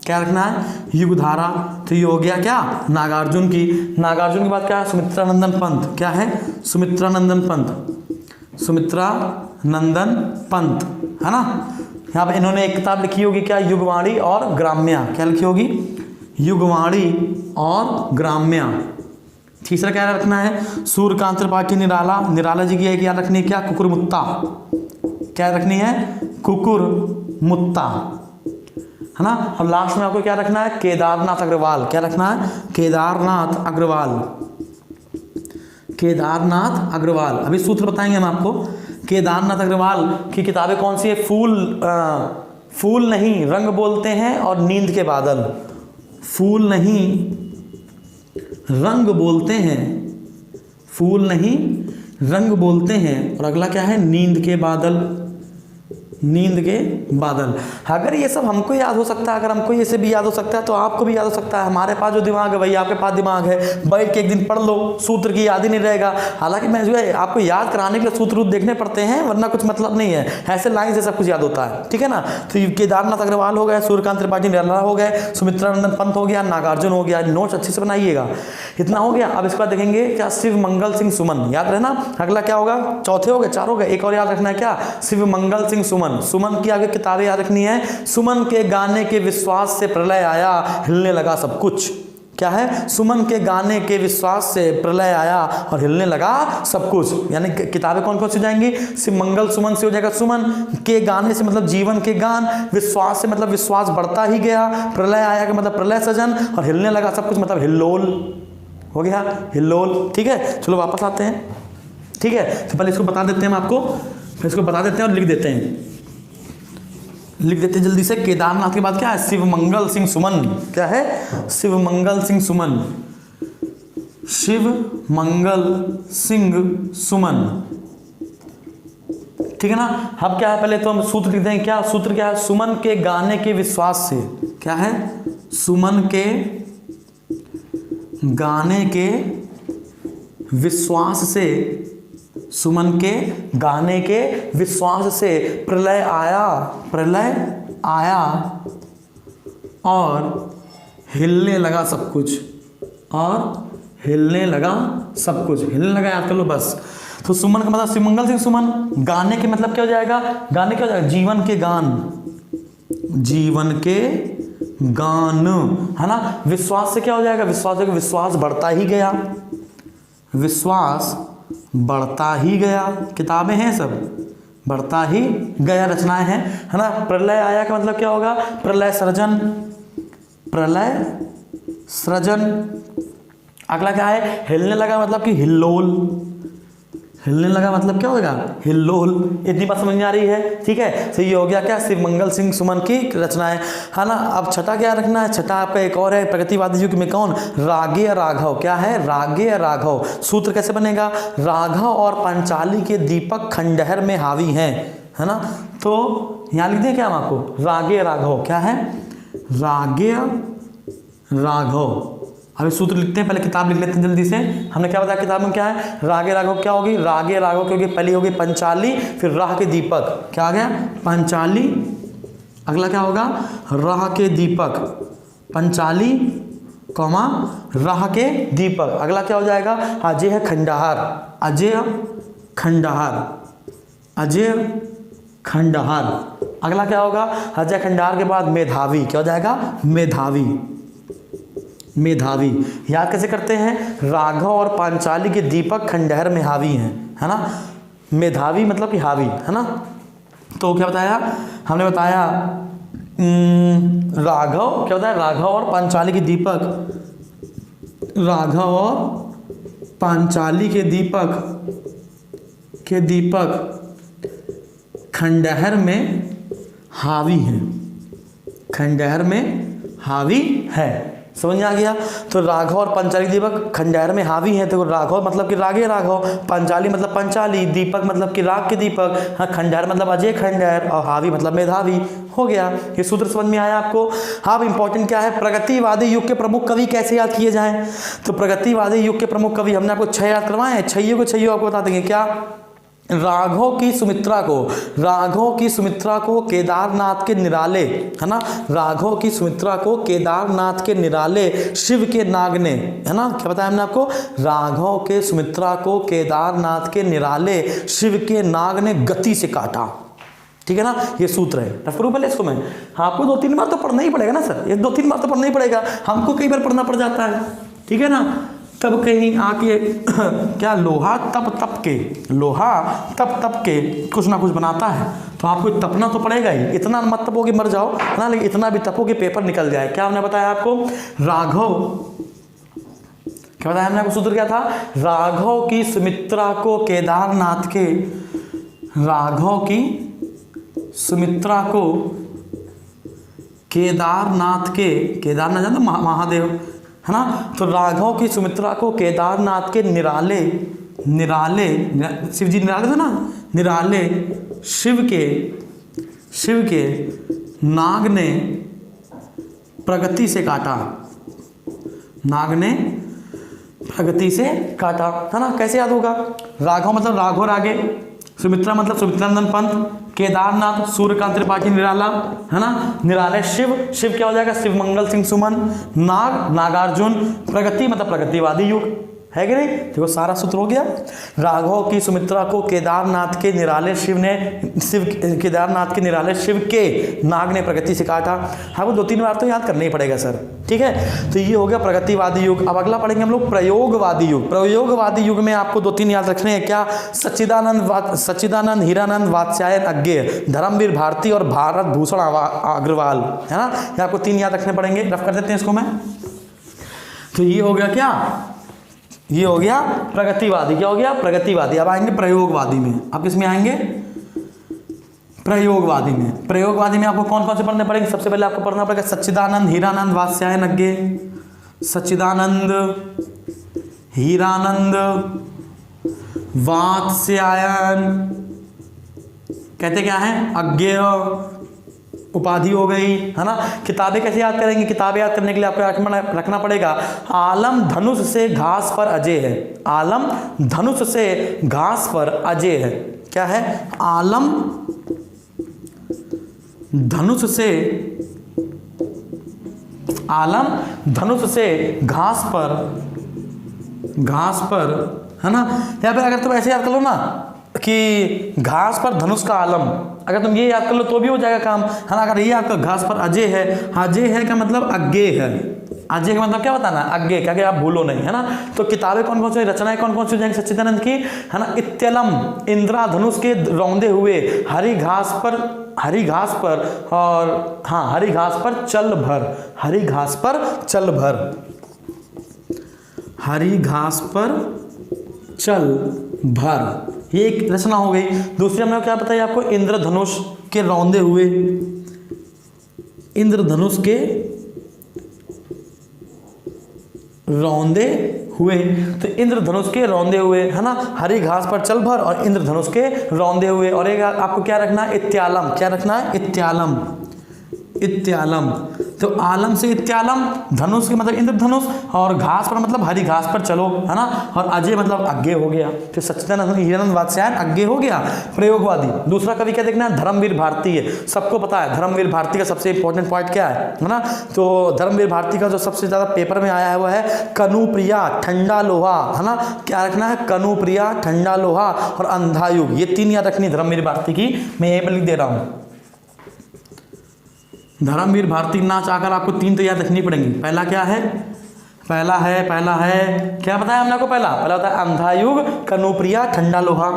क्या रखना है, युगधारा। तो ये हो गया क्या, नागार्जुन की। नागार्जुन के बाद क्या है, सुमित्रानंदन पंत, क्या है, सुमित्रानंदन पंत, सुमित्रानंदन पंत, है ना। यहाँ पे इन्होंने एक किताब लिखी होगी, क्या, युगवाणी और ग्राम्या, क्या लिखी होगी, युगवाणी और ग्राम्या। तीसरा क्या रखना है, सूर्यकांत त्रिपाठी निराला, निराला जी की एक याद रखनी है, क्या, कुकुरमुक्ता, क्या रखनी है, कुकुरमुक्ता, है ना। और लास्ट में आपको क्या रखना है, केदारनाथ अग्रवाल, क्या रखना है, केदारनाथ अग्रवाल, केदारनाथ अग्रवाल। अभी सूत्र बताएंगे हम आपको। केदारनाथ अग्रवाल की किताबें कौन सी है, फूल नहीं रंग बोलते हैं और नींद के बादल, फूल नहीं रंग बोलते हैं, फूल नहीं रंग बोलते हैं, और अगला क्या है, नींद के बादल, नींद के बादल। अगर ये सब हमको याद हो सकता है, अगर हमको ये से भी याद हो सकता है तो आपको भी याद हो सकता है। हमारे पास जो दिमाग है वही आपके पास दिमाग है, बैठ के एक दिन पढ़ लो, सूत्र की याद ही नहीं रहेगा। हालांकि मैं जो है आपको याद कराने के लिए सूत्र देखने पड़ते हैं, वरना कुछ मतलब नहीं है, ऐसे लाइन से सब कुछ याद होता है, ठीक है ना। तो केदारनाथ अग्रवाल हो गए, सूर्यकांत त्रिपाठी निराला हो गए, सुमित्रानंदन पंत हो गया, नागार्जुन हो गया। नोट्स अच्छे से बनाइएगा, इतना हो गया। अब इसके बाद देखेंगे क्या, शिव मंगल सिंह सुमन, याद रहना। अगला क्या होगा, चौथे हो गए, चार हो गए, एक और याद रखना है, क्या, शिव मंगल सिंह सुमन। सुमन की आगे किताबें याद रखनी है। सुमन के गाने के विश्वास से प्रलय आया, हिलने लगा सब कुछ, क्या है, सुमन के गाने के विश्वास से प्रलय आया और हिलने लगा सब कुछ। यानी किताबें कौन कौन सी हो जाएंगी, शिव मंगल सुमन से हो जाएगा सुमन, के गाने से मतलब जीवन के गान, विश्वास से मतलब विश्वास बढ़ता ही गया, प्रलय आया का मतलब प्रलय सजन, और हिलने लगा सब कुछ मतलब हिल्लोल हो गया, हिल्लोल। ठीक है, चलो वापस आते हैं। ठीक है, तो पहले इसको बता देते हैं हम आपको, फिर इसको बता देते हैं और लिख देते हैं, लिख देते हैं जल्दी से। केदारनाथ के बाद क्या है, शिव मंगल सिंह सुमन। क्या है, शिव मंगल सिंह सुमन, शिव मंगल सिंह सुमन। ठीक है ना। अब क्या है, पहले तो हम सूत्र लिखते हैं। क्या सूत्र क्या है, सुमन के गाने के विश्वास से। क्या है, सुमन के गाने के विश्वास से, सुमन के गाने के विश्वास से प्रलय आया, प्रलय आया और हिलने लगा सब कुछ, और हिलने लगा सब कुछ, हिलने लगा याद कर लो बस। तो सुमन का मतलब शिवमंगल सिंह सुमन, गाने के मतलब क्या हो जाएगा, गाने क्या हो जाएगा, जीवन के गान, जीवन के गान, है ना। विश्वास से क्या हो जाएगा, विश्वास हो, विश्वास बढ़ता ही गया, विश्वास बढ़ता ही गया, किताबें हैं सब, बढ़ता ही गया, रचनाएं हैं, है ना। प्रलय आया का मतलब क्या होगा, प्रलय सृजन, प्रलय सृजन। अगला क्या है, हिलने लगा मतलब कि हिल्लोल, हिलने लगा मतलब क्या होगा, हिल्लोल। इतनी बात समझ में आ रही है। ठीक है, तो ये हो गया क्या, शिव मंगल सिंह सुमन की रचनाएं, है ना। अब छठा क्या रखना है, छठा आपका एक और है, प्रगतिवादी युग में कौन, रागेय राघव। क्या है, रागेय राघव। सूत्र कैसे बनेगा, राघव और पांचाली के दीपक खंडहर में हावी हैं, है ना। तो यहाँ लिख दें क्या हम आपको, रागेय राघव। क्या है, रागेय राघव। अभी सूत्र लिखते हैं, पहले किताब लिख लेते हैं जल्दी से। हमने क्या बताया किताब में क्या है, रागे राघव क्या होगी, रागे राघव क्योंकि पहली होगी पंचाली, फिर राह के दीपक, क्या आ गया, पंचाली। अगला क्या होगा, राह के दीपक, पंचाली कौमा राह के दीपक। अगला क्या हो जाएगा, अजय खंडहार, अजय खंडहार, अजय खंडहार। अगला क्या होगा, अजय खंडहार के बाद मेधावी, क्या हो जाएगा, मेधावी, मेधावी। याद कैसे करते हैं, राघव और पांचाली के दीपक खंडहर में हावी हैं, है ना। मेधावी मतलब कि हावी, है ना। तो क्या बताया हमने, बताया राघव, क्या बताया, राघव और पांचाली के दीपक, राघव और पांचाली के दीपक खंडहर में हावी हैं, खंडहर में हावी है। समझ में आ गया। तो राघव और पंचाली दीपक खंडहर में हावी हैं। तो राघव मतलब कि रागे राघव, पंचाली मतलब पंचाली, दीपक मतलब कि राग के दीपक, हाँ, खंडहर मतलब अजय खंडहर, और हावी मतलब मेधावी। हो गया, ये सूत्र समझ में आया आपको। हाँ, इंपॉर्टेंट क्या है, प्रगतिवादी युग के प्रमुख कवि कैसे याद किए जाएं। तो प्रगतिवादी युग के प्रमुख कवि हमने आपको 6 याद करवाए हैं, छइयों को छइयों आपको बता देंगे। क्या, राघव की सुमित्रा को, राघव की सुमित्रा को केदारनाथ के निराले, है ना, राघव की सुमित्रा को केदारनाथ के निराले शिव के नाग ने, है ना, क्या बताया हमने आपको, राघव के सुमित्रा को केदारनाथ के निराले शिव के नाग ने गति से काटा। ठीक है ना, ये सूत्र है। रफरू पहले इसको मैं, आपको 2-3 बार तो पढ़ना ही पड़ेगा ना सर, ये 2-3 बार तो पढ़ना ही पड़ेगा, हमको कई बार पढ़ना पड़ जाता है। ठीक है ना, तब कहीं आके क्या, लोहा तप के, लोहा तप के कुछ ना कुछ बनाता है, तो आपको तपना तो पड़ेगा ही। इतना मत तपोगे मर जाओ, है ना, लेकिन इतना भी तपोगे पेपर निकल जाए। क्या हमने बताया आपको, राघव, क्या बताया हमने आपको, सूत्र क्या था, राघव की सुमित्रा को केदारनाथ के, राघव की सुमित्रा को केदारनाथ के, केदारनाथ जानते महादेव, है ना। तो राघव की सुमित्रा को केदारनाथ के निराले, निराले शिव जी निराले थे ना, निराले शिव के नाग ने प्रगति से काटा, नाग ने प्रगति से काटा, है ना। कैसे याद होगा, राघव मतलब राघव रागे, सुमित्रा मतलब सुमित्रानंदन पंत, केदारनाथ सूर्यकांत त्रिपाठी निराला, है ना, निराले शिव, शिव क्या हो जाएगा, शिव मंगल सिंह सुमन, नाग नागार्जुन, प्रगति मतलब प्रगतिवादी युग, है कि नहीं? देखो सारा सूत्र हो गया। राघव की सुमित्रा को केदारनाथ के निराले शिव के नाग ने प्रगति से काटा। हाँ वो 2-3 बार तो याद करना ही पड़ेगा सर, ठीक है। तो ये हो गया प्रगतिवादी युग। अब अगला पढ़ेंगे हम लोग प्रयोगवादी युग। प्रयोगवादी युग में आपको 2-3 याद रखने हैं। क्या? सच्चिदानंद, हीरानंद, वात्स्यायन अज्ञेय, धर्मवीर भारती और भारत भूषण अग्रवाल, है ना। ये आपको 3 याद रखने पड़ेंगे। रफ कर देते हैं इसको मैं। तो ये हो गया क्या? ये हो गया प्रगतिवादी। क्या हो गया? प्रगतिवादी। अब आएंगे प्रयोगवादी में। अब किस में आएंगे? प्रयोगवादी में। प्रयोगवादी में आपको कौन कौन से पढ़ने पड़ेंगे? सबसे पहले आपको पढ़ना पड़ेगा सच्चिदानंद, हीरानंद, वात्स्यायन अज्ञेय। सच्चिदानंद, हीरानंद, वात्स्यायन कहते क्या है? अज्ञेय उपाधि हो गई, है ना। किताबें कैसे याद करेंगे? किताबें याद करने के लिए आपको रखना पड़ेगा आलम धनुष से घास पर अजय है। आलम धनुष से घास पर अजय है। क्या है? आलम धनुष से, आलम धनुष से घास पर, है ना। यहाँ पे अगर तुम ऐसे याद कर लो ना कि घास पर धनुष का आलम, अगर तुम ये याद कर लो तो भी हो जाएगा काम, है ना। अगर ये आपका घास पर अजय है, अजय है का मतलब अज्ञेय है। अजय का मतलब क्या बताना? अज्ञेय। क्या कि आप भूलो नहीं, है ना। तो किताबें कौन कौन सी, रचनाएं कौन कौन सी हो जाएंगी सच्चिदानंद की, है ना। इत्यलम इंद्राधनुष के रौंदे हुए, हरी घास पर और हाँ हरी घास पर चल भर, हरी घास पर चल भर, हरी घास पर चल भर, ये एक रचना हो गई। दूसरी हमने क्या बताया आपको? इंद्रधनुष के रौंदे हुए, इंद्रधनुष के रौंदे हुए। तो इंद्रधनुष के रौंदे हुए, है ना। हरी घास पर चल भर और इंद्रधनुष के रौंदे हुए। और एक आपको क्या रखना है? इत्यालम। क्या रखना है? इत्यालम। इत्यालम। तो आलम से इत्यालम, धनुष के मतलब इंद्रधनुष, और घास पर मतलब हरी घास पर चलो, है ना। और अजय मतलब अज्ञेय हो गया। तो सच्चिदानंद, हीरानंद, वात्स्यायन अज्ञेय हो गया। प्रयोगवादी। दूसरा कवि क्या देखना है? धर्मवीर भारती है। सबको पता है धर्मवीर भारती का सबसे इंपॉर्टेंट पॉइंट क्या है ना। तो धर्मवीर भारती का जो सबसे ज्यादा पेपर में आया है वो है कनुप्रिया, ठंडा लोहा, है ना। क्या रखना है? कनुप्रिया, ठंडा लोहा और अंधा युग। ये 3 याद रखनी धर्मवीर भारती की। मैं यहीं पर लिख दे रहा हूं। धर्मवीर भारती नाच आकर आपको 3 तो याद रखनी पड़ेंगी। पहला क्या है? पहला है क्या बताया हमने आपको? पहला होता है अंधा युग, कनुप्रिया, ठंडा लोहा।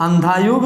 अंधा युग,